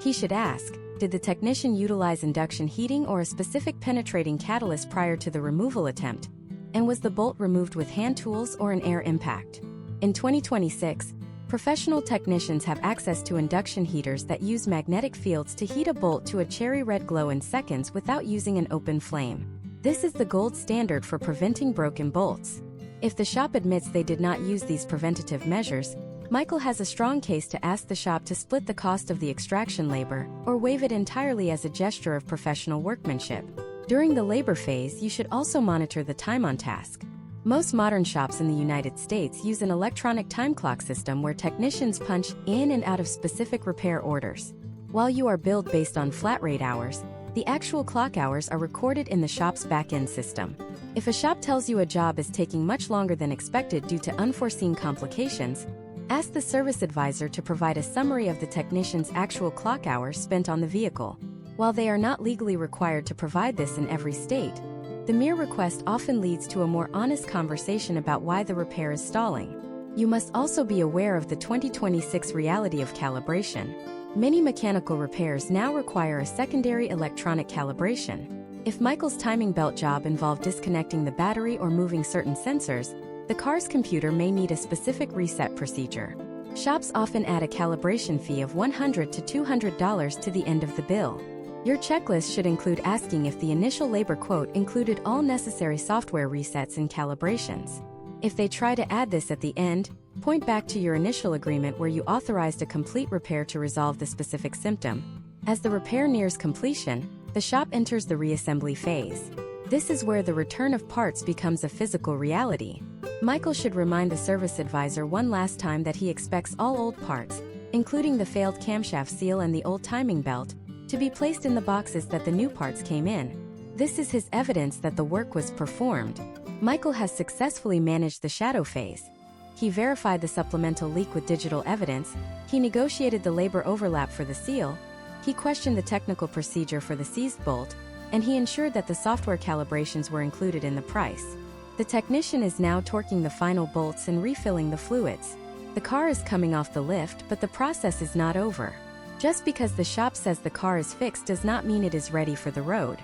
He should ask, did the technician utilize induction heating or a specific penetrating catalyst prior to the removal attempt? And was the bolt removed with hand tools or an air impact? In 2026, professional technicians have access to induction heaters that use magnetic fields to heat a bolt to a cherry red glow in seconds without using an open flame. This is the gold standard for preventing broken bolts. If the shop admits they did not use these preventative measures, Michael has a strong case to ask the shop to split the cost of the extraction labor or waive it entirely as a gesture of professional workmanship. During the labor phase, you should also monitor the time on task. Most modern shops in the United States use an electronic time clock system where technicians punch in and out of specific repair orders. While you are billed based on flat rate hours, the actual clock hours are recorded in the shop's back-end system. If a shop tells you a job is taking much longer than expected due to unforeseen complications, ask the service advisor to provide a summary of the technician's actual clock hours spent on the vehicle. While they are not legally required to provide this in every state, the mere request often leads to a more honest conversation about why the repair is stalling. You must also be aware of the 2026 reality of calibration. Many mechanical repairs now require a secondary electronic calibration. If Michael's timing belt job involved disconnecting the battery or moving certain sensors, the car's computer may need a specific reset procedure. Shops often add a calibration fee of $100 to $200 to the end of the bill. Your checklist should include asking if the initial labor quote included all necessary software resets and calibrations. If they try to add this at the end, point back to your initial agreement where you authorized a complete repair to resolve the specific symptom. As the repair nears completion, the shop enters the reassembly phase. This is where the return of parts becomes a physical reality. Michael should remind the service advisor one last time that he expects all old parts, including the failed camshaft seal and the old timing belt, to be placed in the boxes that the new parts came in. This is his evidence that the work was performed. Michael has successfully managed the shadow phase. He verified the supplemental leak with digital evidence, he negotiated the labor overlap for the seal, he questioned the technical procedure for the seized bolt, and he ensured that the software calibrations were included in the price. The technician is now torquing the final bolts and refilling the fluids. The car is coming off the lift, but the process is not over. Just because the shop says the car is fixed does not mean it is ready for the road.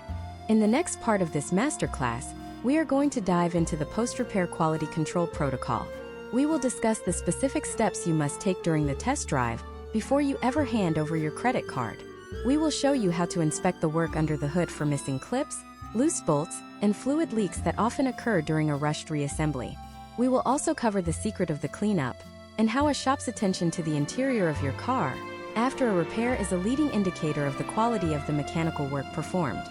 In the next part of this masterclass, we are going to dive into the post-repair quality control protocol. We will discuss the specific steps you must take during the test drive before you ever hand over your credit card. We will show you how to inspect the work under the hood for missing clips, loose bolts, and fluid leaks that often occur during a rushed reassembly. We will also cover the secret of the cleanup and how a shop's attention to the interior of your car after a repair is a leading indicator of the quality of the mechanical work performed.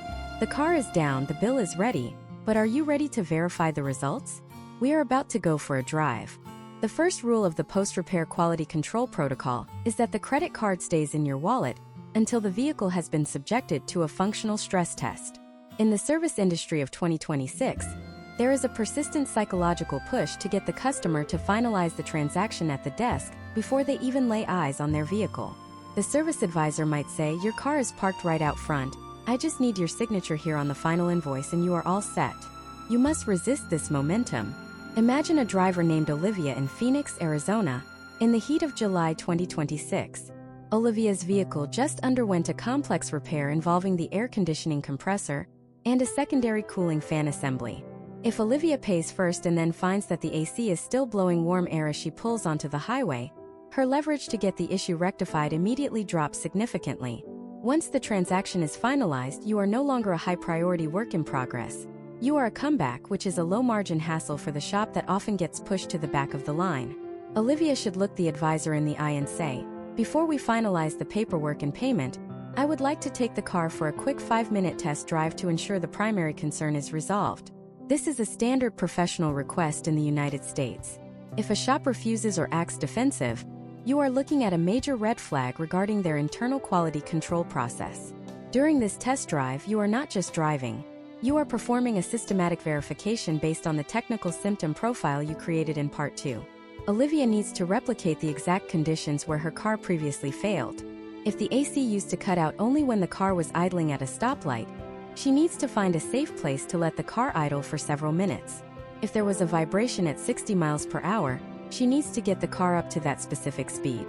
The car is down, the bill is ready, but are you ready to verify the results? We are about to go for a drive. The first rule of the post-repair quality control protocol is that the credit card stays in your wallet until the vehicle has been subjected to a functional stress test. In the service industry of 2026, there is a persistent psychological push to get the customer to finalize the transaction at the desk before they even lay eyes on their vehicle. The service advisor might say, "Your car is parked right out front. I just need your signature here on the final invoice and you are all set." You must resist this momentum. Imagine a driver named Olivia in Phoenix, Arizona, in the heat of July 2026. Olivia's vehicle just underwent a complex repair involving the air conditioning compressor and a secondary cooling fan assembly. If Olivia pays first and then finds that the AC is still blowing warm air as she pulls onto the highway, her leverage to get the issue rectified immediately drops significantly. Once the transaction is finalized, you are no longer a high-priority work in progress. You are a comeback, which is a low-margin hassle for the shop that often gets pushed to the back of the line. Olivia should look the advisor in the eye and say, "Before we finalize the paperwork and payment, I would like to take the car for a quick 5-minute test drive to ensure the primary concern is resolved." This is a standard professional request in the United States. If a shop refuses or acts defensive, you are looking at a major red flag regarding their internal quality control process. During this test drive, you are not just driving. You are performing a systematic verification based on the technical symptom profile you created in Part 2. Olivia needs to replicate the exact conditions where her car previously failed. If the AC used to cut out only when the car was idling at a stoplight, she needs to find a safe place to let the car idle for several minutes. If there was a vibration at 60 miles per hour, she needs to get the car up to that specific speed.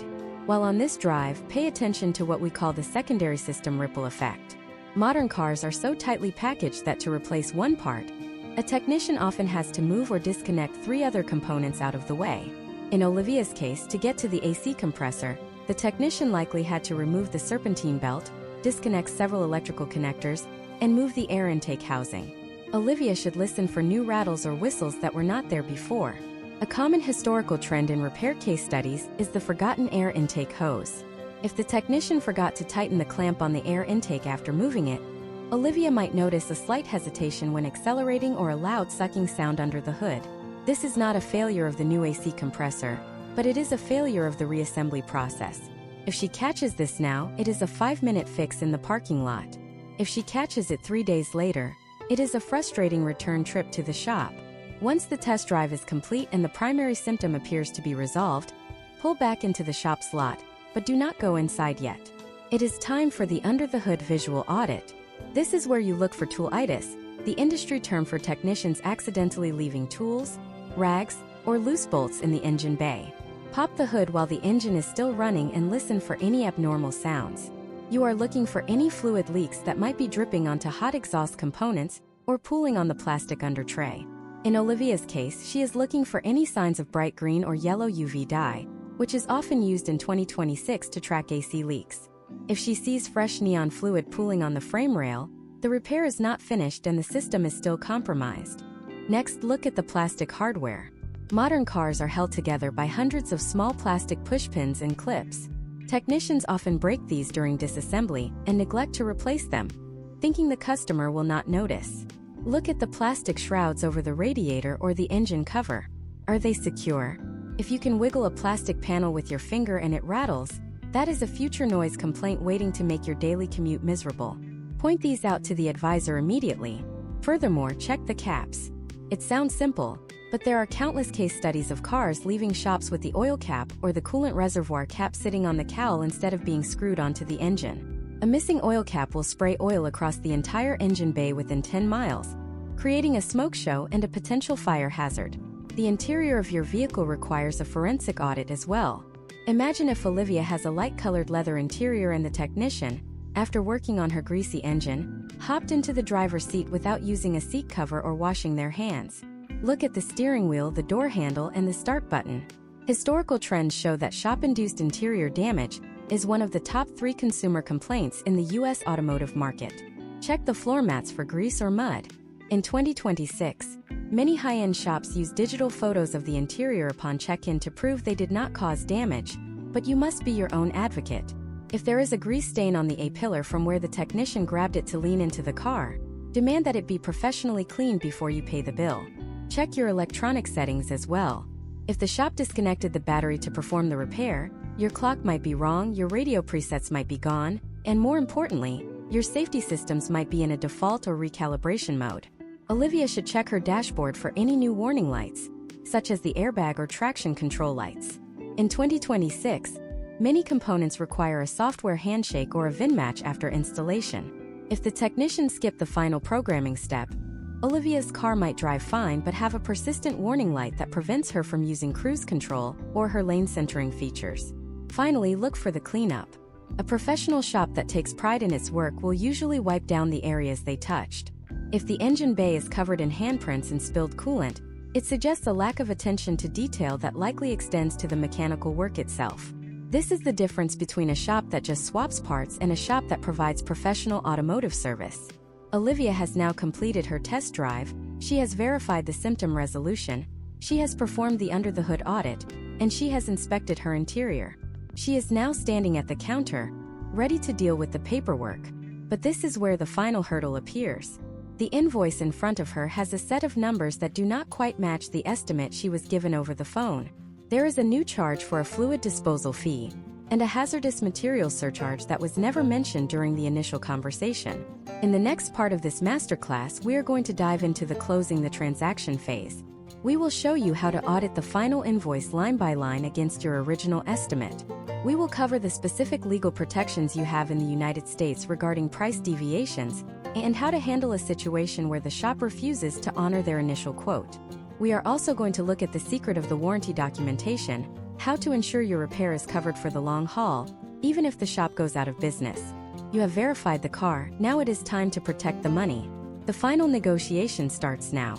While on this drive, pay attention to what we call the secondary system ripple effect. Modern cars are so tightly packaged that to replace one part, a technician often has to move or disconnect 3 other components out of the way. In Olivia's case, to get to the AC compressor, the technician likely had to remove the serpentine belt, disconnect several electrical connectors, and move the air intake housing. Olivia should listen for new rattles or whistles that were not there before. A common historical trend in repair case studies is the forgotten air intake hose. If the technician forgot to tighten the clamp on the air intake after moving it, Olivia might notice a slight hesitation when accelerating or a loud sucking sound under the hood. This is not a failure of the new AC compressor, but it is a failure of the reassembly process. If she catches this now, it is a 5-minute fix in the parking lot. If she catches it 3 days later, it is a frustrating return trip to the shop. Once the test drive is complete and the primary symptom appears to be resolved, pull back into the shop's lot, but do not go inside yet. It is time for the under-the-hood visual audit. This is where you look for toolitis, the industry term for technicians accidentally leaving tools, rags, or loose bolts in the engine bay. Pop the hood while the engine is still running and listen for any abnormal sounds. You are looking for any fluid leaks that might be dripping onto hot exhaust components or pooling on the plastic under tray. In Olivia's case, she is looking for any signs of bright green or yellow UV dye, which is often used in 2026 to track AC leaks. If she sees fresh neon fluid pooling on the frame rail, the repair is not finished and the system is still compromised. Next, look at the plastic hardware. Modern cars are held together by hundreds of small plastic pushpins and clips. Technicians often break these during disassembly and neglect to replace them, thinking the customer will not notice. Look at the plastic shrouds over the radiator or the engine cover. Are they secure? If you can wiggle a plastic panel with your finger and it rattles, that is a future noise complaint waiting to make your daily commute miserable. Point these out to the advisor immediately. Furthermore, check the caps. It sounds simple, but there are countless case studies of cars leaving shops with the oil cap or the coolant reservoir cap sitting on the cowl instead of being screwed onto the engine. A missing oil cap will spray oil across the entire engine bay within 10 miles, creating a smoke show and a potential fire hazard. The interior of your vehicle requires a forensic audit as well. Imagine if Olivia has a light-colored leather interior and the technician, after working on her greasy engine, hopped into the driver's seat without using a seat cover or washing their hands. Look at the steering wheel, the door handle, and the start button. Historical trends show that shop-induced interior damage is one of the top 3 consumer complaints in the U.S. automotive market. Check the floor mats for grease or mud. In 2026, many high-end shops use digital photos of the interior upon check-in to prove they did not cause damage, but you must be your own advocate. If there is a grease stain on the A-pillar from where the technician grabbed it to lean into the car, demand that it be professionally cleaned before you pay the bill. Check your electronic settings as well. If the shop disconnected the battery to perform the repair, your clock might be wrong, your radio presets might be gone, and more importantly, your safety systems might be in a default or recalibration mode. Olivia should check her dashboard for any new warning lights, such as the airbag or traction control lights. In 2026, many components require a software handshake or a VIN match after installation. If the technician skipped the final programming step, Olivia's car might drive fine but have a persistent warning light that prevents her from using cruise control or her lane centering features. Finally, look for the cleanup. A professional shop that takes pride in its work will usually wipe down the areas they touched. If the engine bay is covered in handprints and spilled coolant, it suggests a lack of attention to detail that likely extends to the mechanical work itself. This is the difference between a shop that just swaps parts and a shop that provides professional automotive service. Olivia has now completed her test drive, she has verified the symptom resolution, she has performed the under-the-hood audit, and she has inspected her interior. She is now standing at the counter, ready to deal with the paperwork. But this is where the final hurdle appears. The invoice in front of her has a set of numbers that do not quite match the estimate she was given over the phone. There is a new charge for a fluid disposal fee. and a hazardous materials surcharge that was never mentioned during the initial conversation. In the next part of this masterclass, we are going to dive into the closing the transaction phase. We will show you how to audit the final invoice line by line against your original estimate. We will cover the specific legal protections you have in the United States regarding price deviations and how to handle a situation where the shop refuses to honor their initial quote. We are also going to look at the secret of the warranty documentation, how to ensure your repair is covered for the long haul, even if the shop goes out of business. You have verified the car, now it is time to protect the money. The final negotiation starts now.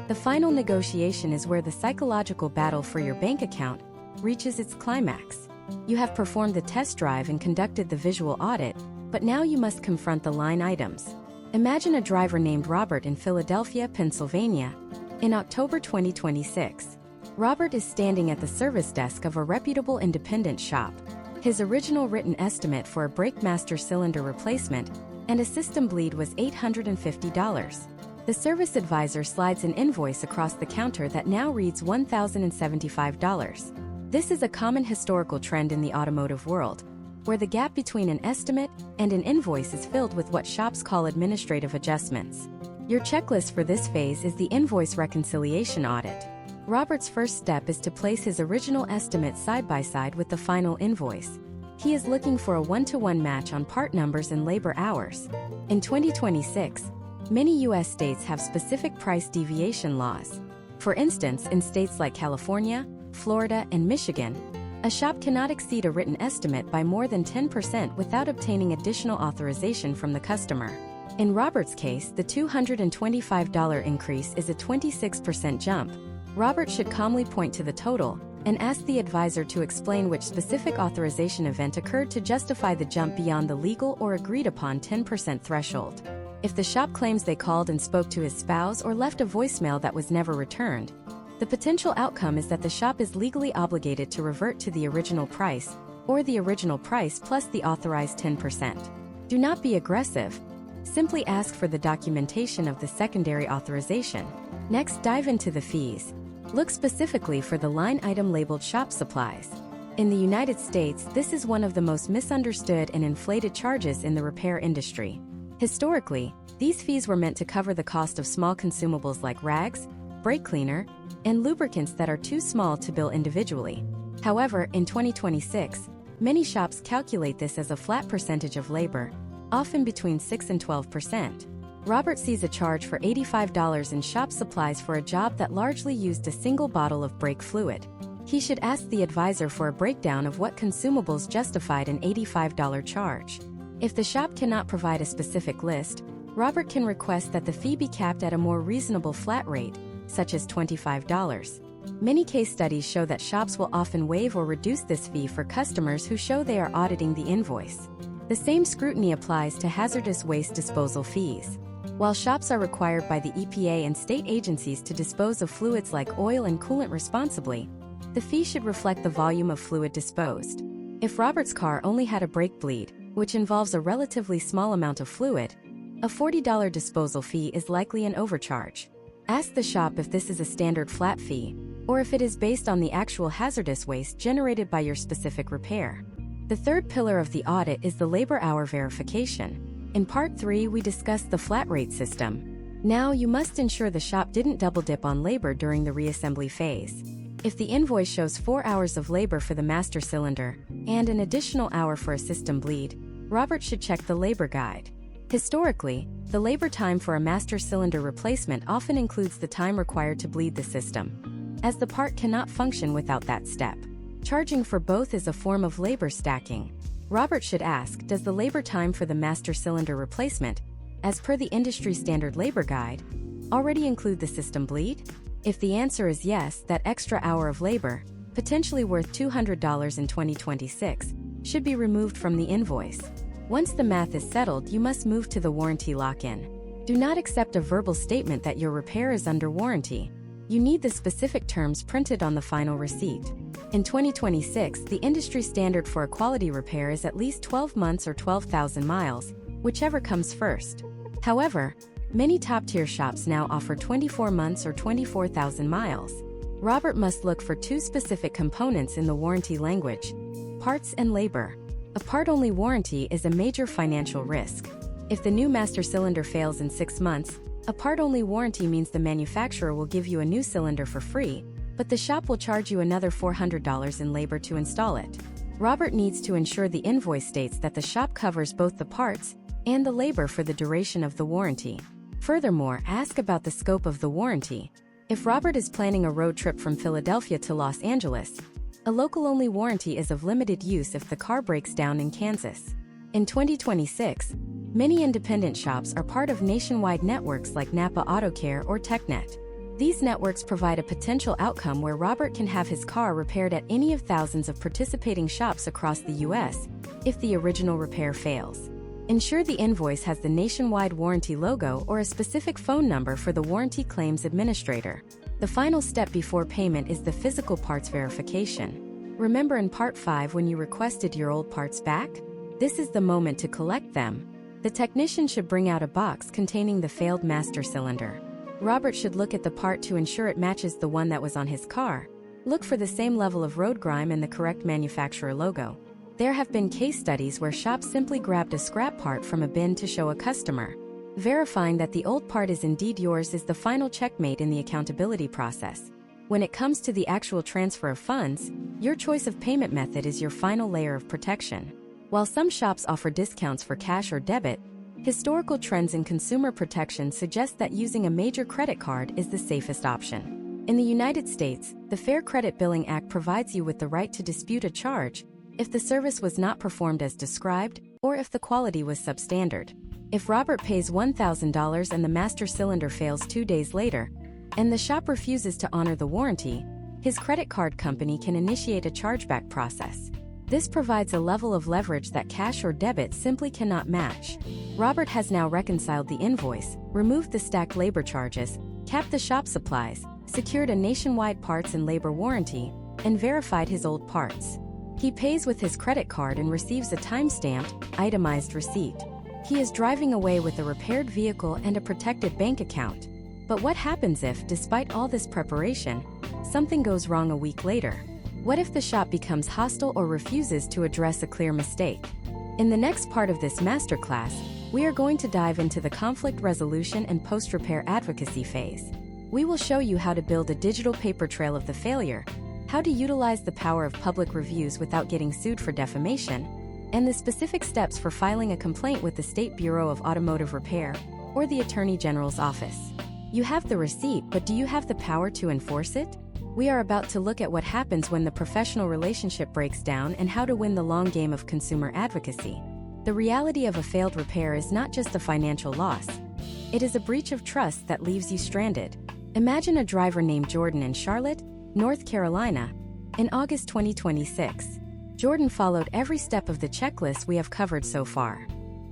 The final negotiation is where the psychological battle for your bank account reaches its climax. You have performed the test drive and conducted the visual audit, but now you must confront the line items. Imagine a driver named Robert in Philadelphia, Pennsylvania. In October 2026, Robert is standing at the service desk of a reputable independent shop. His original written estimate for a brake master cylinder replacement and a system bleed was $850. The service advisor slides an invoice across the counter that now reads $1,075. This is a common historical trend in the automotive world, where the gap between an estimate and an invoice is filled with what shops call administrative adjustments. Your checklist for this phase is the invoice reconciliation audit. Robert's first step is to place his original estimate side by side with the final invoice. He is looking for a one-to-one match on part numbers and labor hours. In 2026, many U.S. states have specific price deviation laws. For instance, in states like California, Florida, and Michigan, a shop cannot exceed a written estimate by more than 10% without obtaining additional authorization from the customer. In Robert's case, the $225 increase is a 26% jump. Robert should calmly point to the total and ask the advisor to explain which specific authorization event occurred to justify the jump beyond the legal or agreed-upon 10% threshold. If the shop claims they called and spoke to his spouse or left a voicemail that was never returned, the potential outcome is that the shop is legally obligated to revert to the original price, or the original price plus the authorized 10%. Do not be aggressive. Simply ask for the documentation of the secondary authorization. Next, dive into the fees. Look specifically for the line item labeled shop supplies. In the United States, this is one of the most misunderstood and inflated charges in the repair industry. Historically, these fees were meant to cover the cost of small consumables like rags, brake cleaner, and lubricants that are too small to bill individually. However, in 2026, many shops calculate this as a flat percentage of labor, often between 6 and 12%. Robert sees a charge for $85 in shop supplies for a job that largely used a single bottle of brake fluid. He should ask the advisor for a breakdown of what consumables justified an $85 charge. If the shop cannot provide a specific list, Robert can request that the fee be capped at a more reasonable flat rate, such as $25. Many case studies show that shops will often waive or reduce this fee for customers who show they are auditing the invoice. The same scrutiny applies to hazardous waste disposal fees. While shops are required by the EPA and state agencies to dispose of fluids like oil and coolant responsibly, the fee should reflect the volume of fluid disposed. If Robert's car only had a brake bleed, which involves a relatively small amount of fluid, a $40 disposal fee is likely an overcharge. Ask the shop if this is a standard flat fee, or if it is based on the actual hazardous waste generated by your specific repair. The third pillar of the audit is the labor hour verification. In Part 3, we discussed the flat rate system. Now, you must ensure the shop didn't double dip on labor during the reassembly phase. If the invoice shows 4 hours of labor for the master cylinder and an additional hour for a system bleed, Robert should check the labor guide. Historically, the labor time for a master cylinder replacement often includes the time required to bleed the system, as the part cannot function without that step. Charging for both is a form of labor stacking. Robert should ask, does the labor time for the master cylinder replacement, as per the industry standard labor guide, already include the system bleed? If the answer is yes, that extra hour of labor, potentially worth $200 in 2026, should be removed from the invoice. Once the math is settled, you must move to the warranty lock-in. Do not accept a verbal statement that your repair is under warranty. You need the specific terms printed on the final receipt. In 2026, the industry standard for a quality repair is at least 12 months or 12,000 miles, whichever comes first. However, many top-tier shops now offer 24 months or 24,000 miles. Robert must look for two specific components in the warranty language: Parts and labor. A part-only warranty is a major financial risk. If the new master cylinder fails in 6 months, a part-only warranty means the manufacturer will give you a new cylinder for free, but the shop will charge you another $400 in labor to install it. Robert needs to ensure the invoice states that the shop covers both the parts and the labor for the duration of the warranty. Furthermore, ask about the scope of the warranty. If Robert is planning a road trip from Philadelphia to Los Angeles, a local-only warranty is of limited use if the car breaks down in Kansas. In 2026, many independent shops are part of nationwide networks like Napa Auto Care or TechNet. These networks provide a potential outcome where Robert can have his car repaired at any of thousands of participating shops across the U.S. if the original repair fails. Ensure the invoice has the nationwide warranty logo or a specific phone number for the warranty claims administrator. The final step before payment is the physical parts verification. Remember in Part 5 when you requested your old parts back? This is the moment to collect them. The technician should bring out a box containing the failed master cylinder. Robert should look at the part to ensure it matches the one that was on his car. Look for the same level of road grime and the correct manufacturer logo. There have been case studies where shops simply grabbed a scrap part from a bin to show a customer. Verifying that the old part is indeed yours is the final checkmate in the accountability process. When it comes to the actual transfer of funds, your choice of payment method is your final layer of protection. While some shops offer discounts for cash or debit, historical trends in consumer protection suggest that using a major credit card is the safest option. In the United States, the Fair Credit Billing Act provides you with the right to dispute a charge if the service was not performed as described or if the quality was substandard. If Robert pays $1,000 and the master cylinder fails 2 days later, and the shop refuses to honor the warranty, his credit card company can initiate a chargeback process. This provides a level of leverage that cash or debit simply cannot match. Robert has now reconciled the invoice, removed the stacked labor charges, capped the shop supplies, secured a nationwide parts and labor warranty, and verified his old parts. He pays with his credit card and receives a time-stamped, itemized receipt. He is driving away with a repaired vehicle and a protected bank account. But what happens if, despite all this preparation, something goes wrong a week later? What if the shop becomes hostile or refuses to address a clear mistake? In the next part of this masterclass, we are going to dive into the conflict resolution and post-repair advocacy phase. We will show you how to build a digital paper trail of the failure, how to utilize the power of public reviews without getting sued for defamation, and the specific steps for filing a complaint with the State Bureau of Automotive Repair or the Attorney General's office. You have the receipt, but do you have the power to enforce it? We are about to look at what happens when the professional relationship breaks down and how to win the long game of consumer advocacy. The reality of a failed repair is not just a financial loss. It is a breach of trust that leaves you stranded. Imagine a driver named Jordan in Charlotte, North Carolina, in August 2026. Jordan followed every step of the checklist we have covered so far.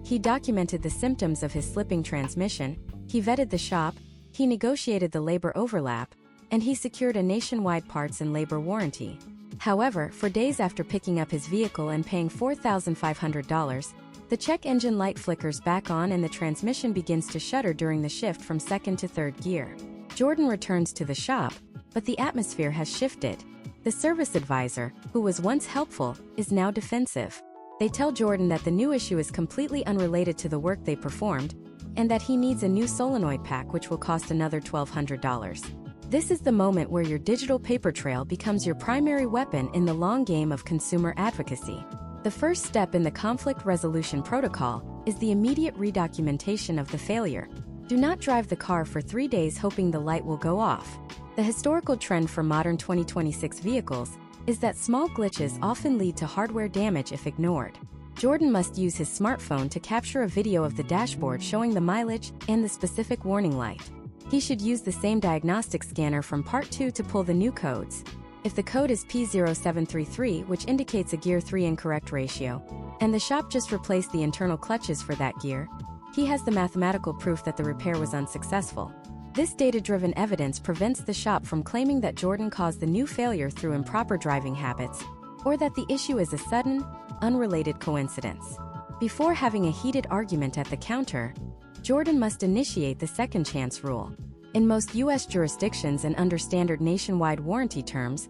He documented the symptoms of his slipping transmission, he vetted the shop, he negotiated the labor overlap, and he secured a nationwide parts and labor warranty. However, for days after picking up his vehicle and paying $4,500, the check engine light flickers back on and the transmission begins to shudder during the shift from second to third gear. Jordan returns to the shop, but the atmosphere has shifted. The service advisor, who was once helpful, is now defensive. They tell Jordan that the new issue is completely unrelated to the work they performed, and that he needs a new solenoid pack which will cost another $1,200. This is the moment where your digital paper trail becomes your primary weapon in the long game of consumer advocacy. The first step in the conflict resolution protocol is the immediate redocumentation of the failure. Do not drive the car for 3 days hoping the light will go off. The historical trend for modern 2026 vehicles is that small glitches often lead to hardware damage if ignored. Jordan must use his smartphone to capture a video of the dashboard showing the mileage and the specific warning light. He should use the same diagnostic scanner from Part 2 to pull the new codes. If the code is P0733, which indicates a Gear 3 incorrect ratio, and the shop just replaced the internal clutches for that gear, he has the mathematical proof that the repair was unsuccessful. This data-driven evidence prevents the shop from claiming that Jordan caused the new failure through improper driving habits, or that the issue is a sudden, unrelated coincidence. Before having a heated argument at the counter, Jordan must initiate the second chance rule. In most U.S. jurisdictions and under standard nationwide warranty terms,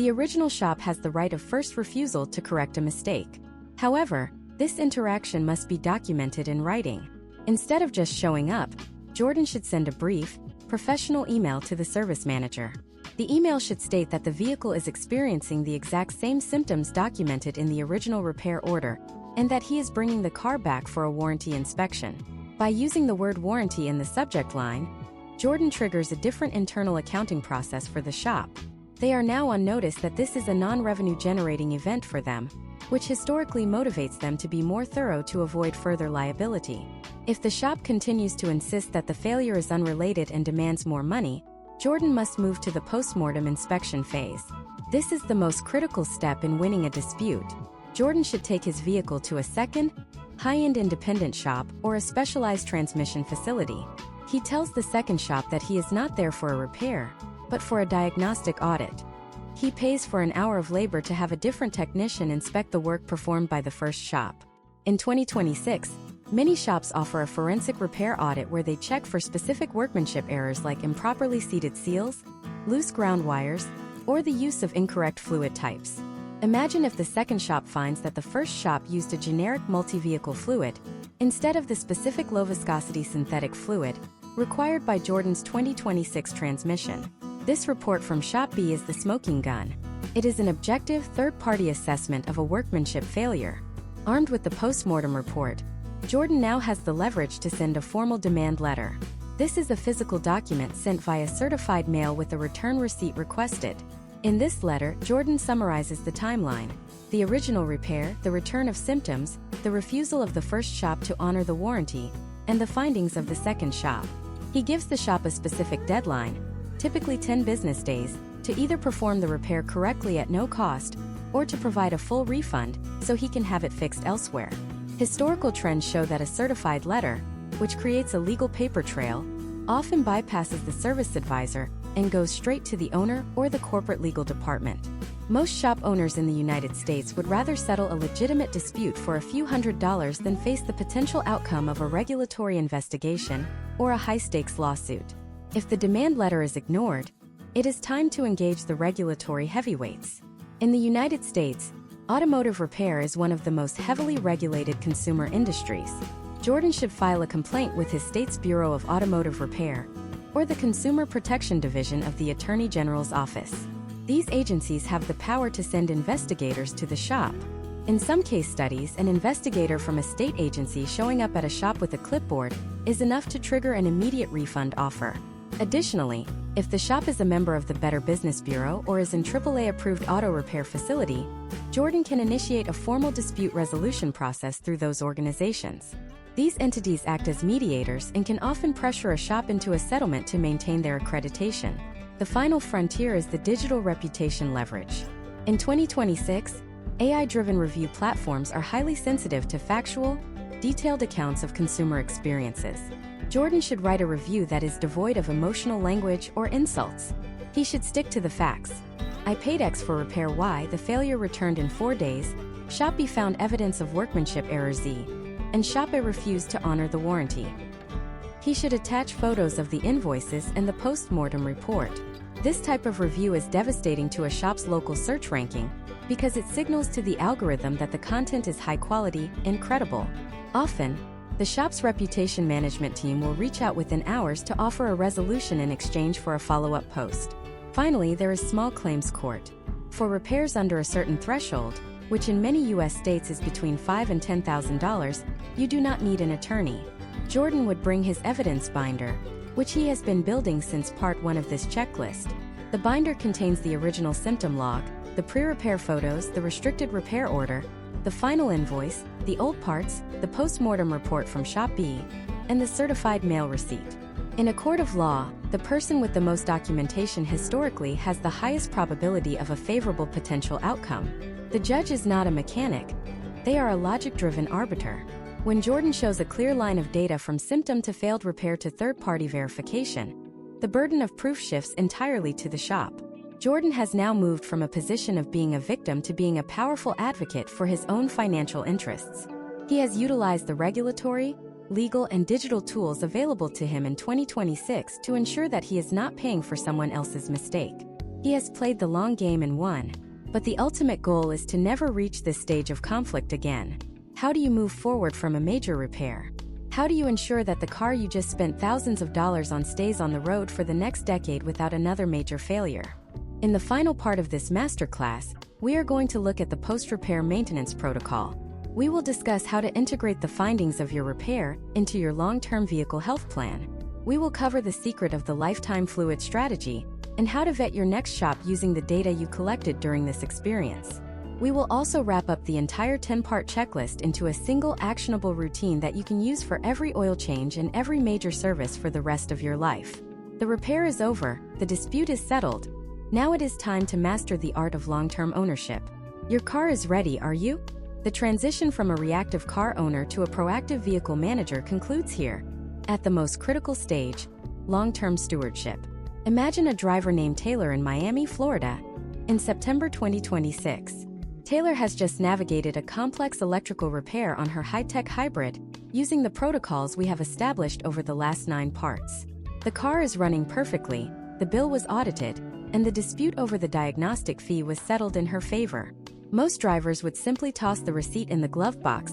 The original shop has the right of first refusal to correct a mistake. However, this interaction must be documented in writing. Instead of just showing up, Jordan should send a brief, professional email to the service manager. The email should state that the vehicle is experiencing the exact same symptoms documented in the original repair order, and that he is bringing the car back for a warranty inspection. By using the word warranty in the subject line, Jordan triggers a different internal accounting process for the shop. They are now on notice that this is a non-revenue generating event for them, which historically motivates them to be more thorough to avoid further liability. If the shop continues to insist that the failure is unrelated and demands more money, Jordan must move to the post-mortem inspection phase. This is the most critical step in winning a dispute. Jordan should take his vehicle to a second, high-end independent shop or a specialized transmission facility. He tells the second shop that he is not there for a repair, but for a diagnostic audit. He pays for an hour of labor to have a different technician inspect the work performed by the first shop. In 2026, many shops offer a forensic repair audit where they check for specific workmanship errors like improperly seated seals, loose ground wires, or the use of incorrect fluid types. Imagine if the second shop finds that the first shop used a generic multi-vehicle fluid instead of the specific low-viscosity synthetic fluid required by Jordan's 2026 transmission. This report from Shop B is the smoking gun. It is an objective third-party assessment of a workmanship failure. Armed with the post-mortem report, Jordan now has the leverage to send a formal demand letter. This is a physical document sent via certified mail with a return receipt requested. In this letter, Jordan summarizes the timeline: the original repair, the return of symptoms, the refusal of the first shop to honor the warranty, and the findings of the second shop. He gives the shop a specific deadline, typically 10 business days, to either perform the repair correctly at no cost or to provide a full refund so he can have it fixed elsewhere. Historical trends show that a certified letter, which creates a legal paper trail, often bypasses the service advisor and goes straight to the owner or the corporate legal department. Most shop owners in the United States would rather settle a legitimate dispute for a few $100s than face the potential outcome of a regulatory investigation or a high-stakes lawsuit. If the demand letter is ignored, it is time to engage the regulatory heavyweights. In the United States, automotive repair is one of the most heavily regulated consumer industries. Jordan should file a complaint with his state's Bureau of Automotive Repair or the Consumer Protection Division of the Attorney General's office. These agencies have the power to send investigators to the shop. In some case studies, an investigator from a state agency showing up at a shop with a clipboard is enough to trigger an immediate refund offer. Additionally, if the shop is a member of the Better Business Bureau or is an AAA-approved auto repair facility, Jordan can initiate a formal dispute resolution process through those organizations. These entities act as mediators and can often pressure a shop into a settlement to maintain their accreditation. The final frontier is the digital reputation leverage. In 2026, AI-driven review platforms are highly sensitive to factual, detailed accounts of consumer experiences. Jordan should write a review that is devoid of emotional language or insults. He should stick to the facts. I paid X for repair Y, the failure returned in 4 days, Shop B found evidence of workmanship error Z, and Shop A refused to honor the warranty. He should attach photos of the invoices and the post-mortem report. This type of review is devastating to a shop's local search ranking because it signals to the algorithm that the content is high quality and credible. Often, the shop's reputation management team will reach out within hours to offer a resolution in exchange for a follow-up post. Finally, there is small claims court. For repairs under a certain threshold, which in many U.S. states is between $5,000 and $10,000, you do not need an attorney. Jordan would bring his evidence binder, which he has been building since part 1 of this checklist. The binder contains the original symptom log, the pre-repair photos, the restricted repair order, the final invoice, the old parts, the post-mortem report from Shop B, and the certified mail receipt. In a court of law, the person with the most documentation historically has the highest probability of a favorable potential outcome. The judge is not a mechanic. They are a logic-driven arbiter. When Jordan shows a clear line of data from symptom to failed repair to third-party verification, the burden of proof shifts entirely to the shop. Jordan has now moved from a position of being a victim to being a powerful advocate for his own financial interests. He has utilized the regulatory, legal, and digital tools available to him in 2026 to ensure that he is not paying for someone else's mistake. He has played the long game and won, but the ultimate goal is to never reach this stage of conflict again. How do you move forward from a major repair? How do you ensure that the car you just spent thousands of dollars on stays on the road for the next decade without another major failure? In the final part of this masterclass, we are going to look at the post-repair maintenance protocol. We will discuss how to integrate the findings of your repair into your long-term vehicle health plan. We will cover the secret of the lifetime fluid strategy and how to vet your next shop using the data you collected during this experience. We will also wrap up the entire 10-part checklist into a single actionable routine that you can use for every oil change and every major service for the rest of your life. The repair is over, the dispute is settled. Now it is time to master the art of long-term ownership. Your car is ready, are you? The transition from a reactive car owner to a proactive vehicle manager concludes here. At the most critical stage, long-term stewardship. Imagine a driver named Taylor in Miami, Florida. In September 2026, Taylor has just navigated a complex electrical repair on her high-tech hybrid, using the protocols we have established over the last 9 parts. The car is running perfectly, the bill was audited, and the dispute over the diagnostic fee was settled in her favor. Most drivers would simply toss the receipt in the glove box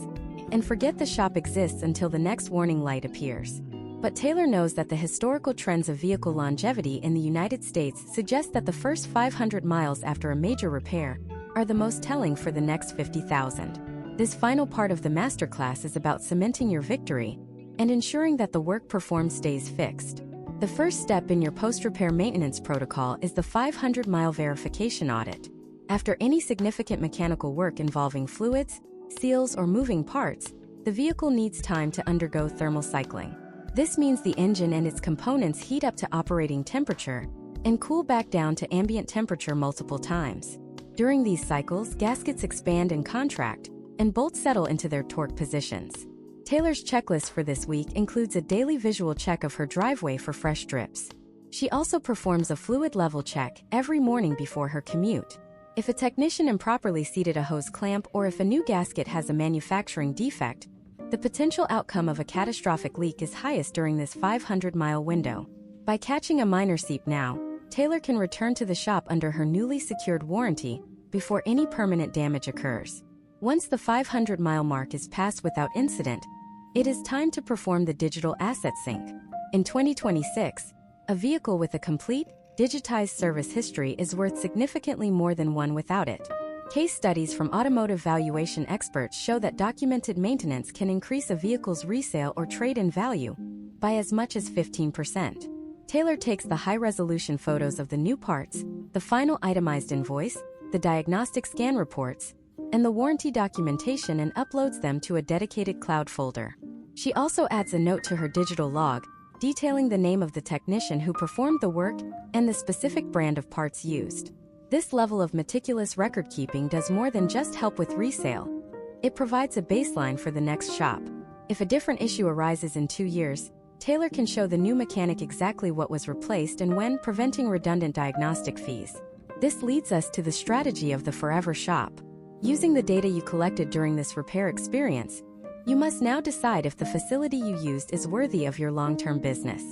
and forget the shop exists until the next warning light appears. But Taylor knows that the historical trends of vehicle longevity in the United States suggest that the first 500 miles after a major repair are the most telling for the next 50,000. This final part of the masterclass is about cementing your victory and ensuring that the work performed stays fixed. The first step in your post-repair maintenance protocol is the 500-mile verification audit. After any significant mechanical work involving fluids, seals, or moving parts, the vehicle needs time to undergo thermal cycling. This means the engine and its components heat up to operating temperature and cool back down to ambient temperature multiple times. During these cycles, gaskets expand and contract, and bolts settle into their torque positions. Taylor's checklist for this week includes a daily visual check of her driveway for fresh drips. She also performs a fluid level check every morning before her commute. If a technician improperly seated a hose clamp or if a new gasket has a manufacturing defect, the potential outcome of a catastrophic leak is highest during this 500-mile window. By catching a minor seep now, Taylor can return to the shop under her newly secured warranty before any permanent damage occurs. Once the 500-mile mark is passed without incident, it is time to perform the digital asset sync. In 2026, a vehicle with a complete, digitized service history is worth significantly more than one without it. Case studies from automotive valuation experts show that documented maintenance can increase a vehicle's resale or trade-in value by as much as 15%. Taylor takes the high-resolution photos of the new parts, the final itemized invoice, the diagnostic scan reports, and the warranty documentation and uploads them to a dedicated cloud folder. She also adds a note to her digital log, detailing the name of the technician who performed the work and the specific brand of parts used. This level of meticulous record-keeping does more than just help with resale. It provides a baseline for the next shop. If a different issue arises in 2 years, Taylor can show the new mechanic exactly what was replaced and when, preventing redundant diagnostic fees. This leads us to the strategy of the forever shop. Using the data you collected during this repair experience, you must now decide if the facility you used is worthy of your long-term business.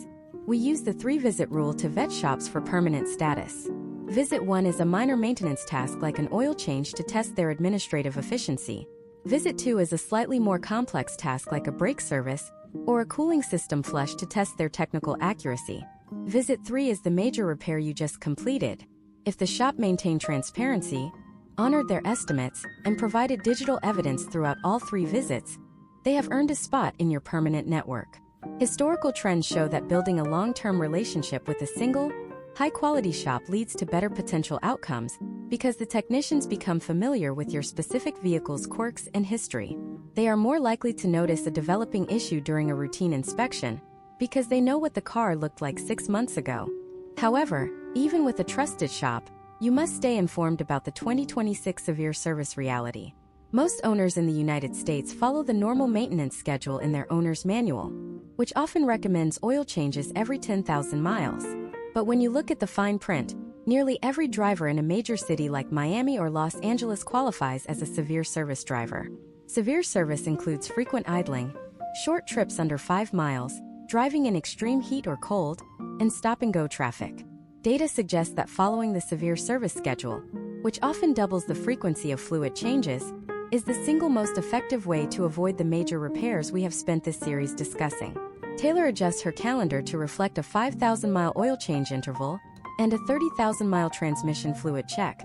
We use the 3-visit rule to vet shops for permanent status. Visit 1 is a minor maintenance task like an oil change to test their administrative efficiency. Visit 2 is a slightly more complex task like a brake service or a cooling system flush to test their technical accuracy. Visit 3 is the major repair you just completed. If the shop maintained transparency, honored their estimates, and provided digital evidence throughout all 3 visits, they have earned a spot in your permanent network. Historical trends show that building a long-term relationship with a single, high-quality shop leads to better potential outcomes because the technicians become familiar with your specific vehicle's quirks and history. They are more likely to notice a developing issue during a routine inspection because they know what the car looked like 6 months ago. However, even with a trusted shop, you must stay informed about the 2026 severe service reality. Most owners in the United States follow the normal maintenance schedule in their owner's manual, which often recommends oil changes every 10,000 miles. But when you look at the fine print, nearly every driver in a major city like Miami or Los Angeles qualifies as a severe service driver. Severe service includes frequent idling, short trips under 5 miles, driving in extreme heat or cold, and stop-and-go traffic. Data suggests that following the severe service schedule, which often doubles the frequency of fluid changes, is the single most effective way to avoid the major repairs we have spent this series discussing. Taylor adjusts her calendar to reflect a 5,000-mile oil change interval and a 30,000-mile transmission fluid check,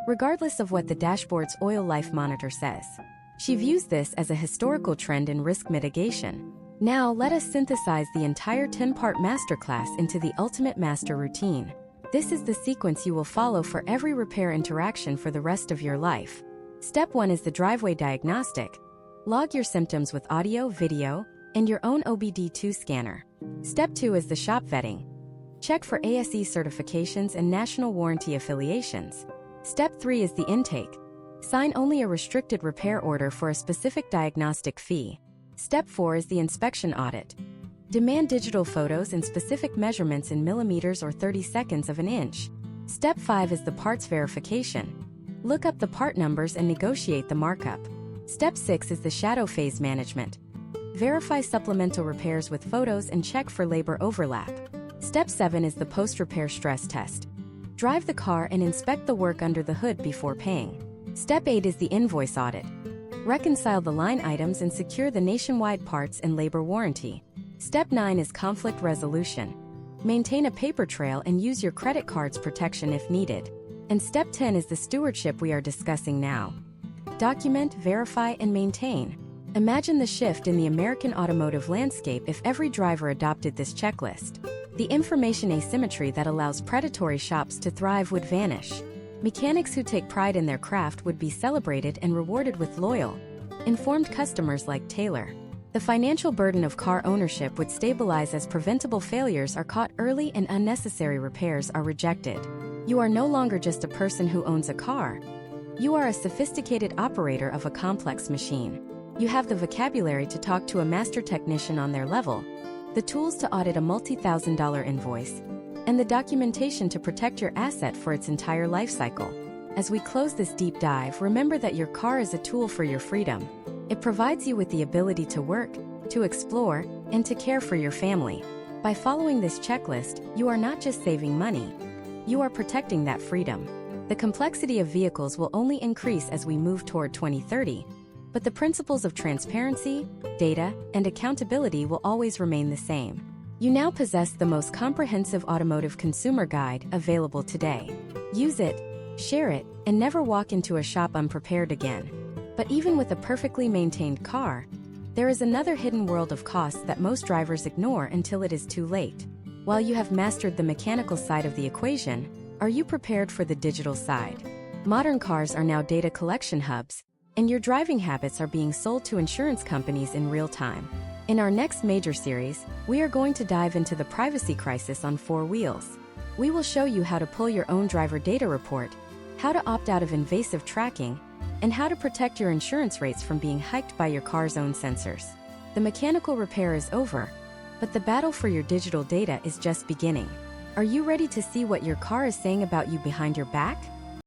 regardless of what the dashboard's oil life monitor says. She views this as a historical trend in risk mitigation. Now, let us synthesize the entire 10-part masterclass into the ultimate master routine. This is the sequence you will follow for every repair interaction for the rest of your life. Step 1 is the driveway diagnostic. Log your symptoms with audio, video, and your own OBD2 scanner. Step 2 is the shop vetting. Check for ASE certifications and national warranty affiliations. Step 3 is the intake. Sign only a restricted repair order for a specific diagnostic fee. Step 4 is the inspection audit. Demand digital photos and specific measurements in millimeters or 30 seconds of an inch. Step 5 is the parts verification. Look up the part numbers and negotiate the markup. Step 6 is the shadow phase management. Verify supplemental repairs with photos and check for labor overlap. Step 7 is the post-repair stress test. Drive the car and inspect the work under the hood before paying. Step 8 is the invoice audit. Reconcile the line items and secure the nationwide parts and labor warranty. Step 9 is conflict resolution. Maintain a paper trail and use your credit card's protection if needed. And Step 10 is the stewardship we are discussing now. Document, verify, and maintain. Imagine the shift in the American automotive landscape if every driver adopted this checklist. The information asymmetry that allows predatory shops to thrive would vanish. Mechanics who take pride in their craft would be celebrated and rewarded with loyal, informed customers like Taylor. The financial burden of car ownership would stabilize as preventable failures are caught early and unnecessary repairs are rejected. You are no longer just a person who owns a car. You are a sophisticated operator of a complex machine. You have the vocabulary to talk to a master technician on their level, the tools to audit a multi-thousand-dollar invoice, and the documentation to protect your asset for its entire life cycle. As we close this deep dive, remember that your car is a tool for your freedom. It provides you with the ability to work, to explore, and to care for your family. By following this checklist, you are not just saving money. You are protecting that freedom. The complexity of vehicles will only increase as we move toward 2030, but the principles of transparency, data, and accountability will always remain the same. You now possess the most comprehensive automotive consumer guide available today. Use it, share it, and never walk into a shop unprepared again. But even with a perfectly maintained car, there is another hidden world of costs that most drivers ignore until it is too late. While you have mastered the mechanical side of the equation, are you prepared for the digital side? Modern cars are now data collection hubs, and your driving habits are being sold to insurance companies in real time. In our next major series, we are going to dive into the privacy crisis on 4 wheels. We will show you how to pull your own driver data report, how to opt out of invasive tracking, and how to protect your insurance rates from being hiked by your car's own sensors. The mechanical repair is over, but the battle for your digital data is just beginning. Are you ready to see what your car is saying about you behind your back?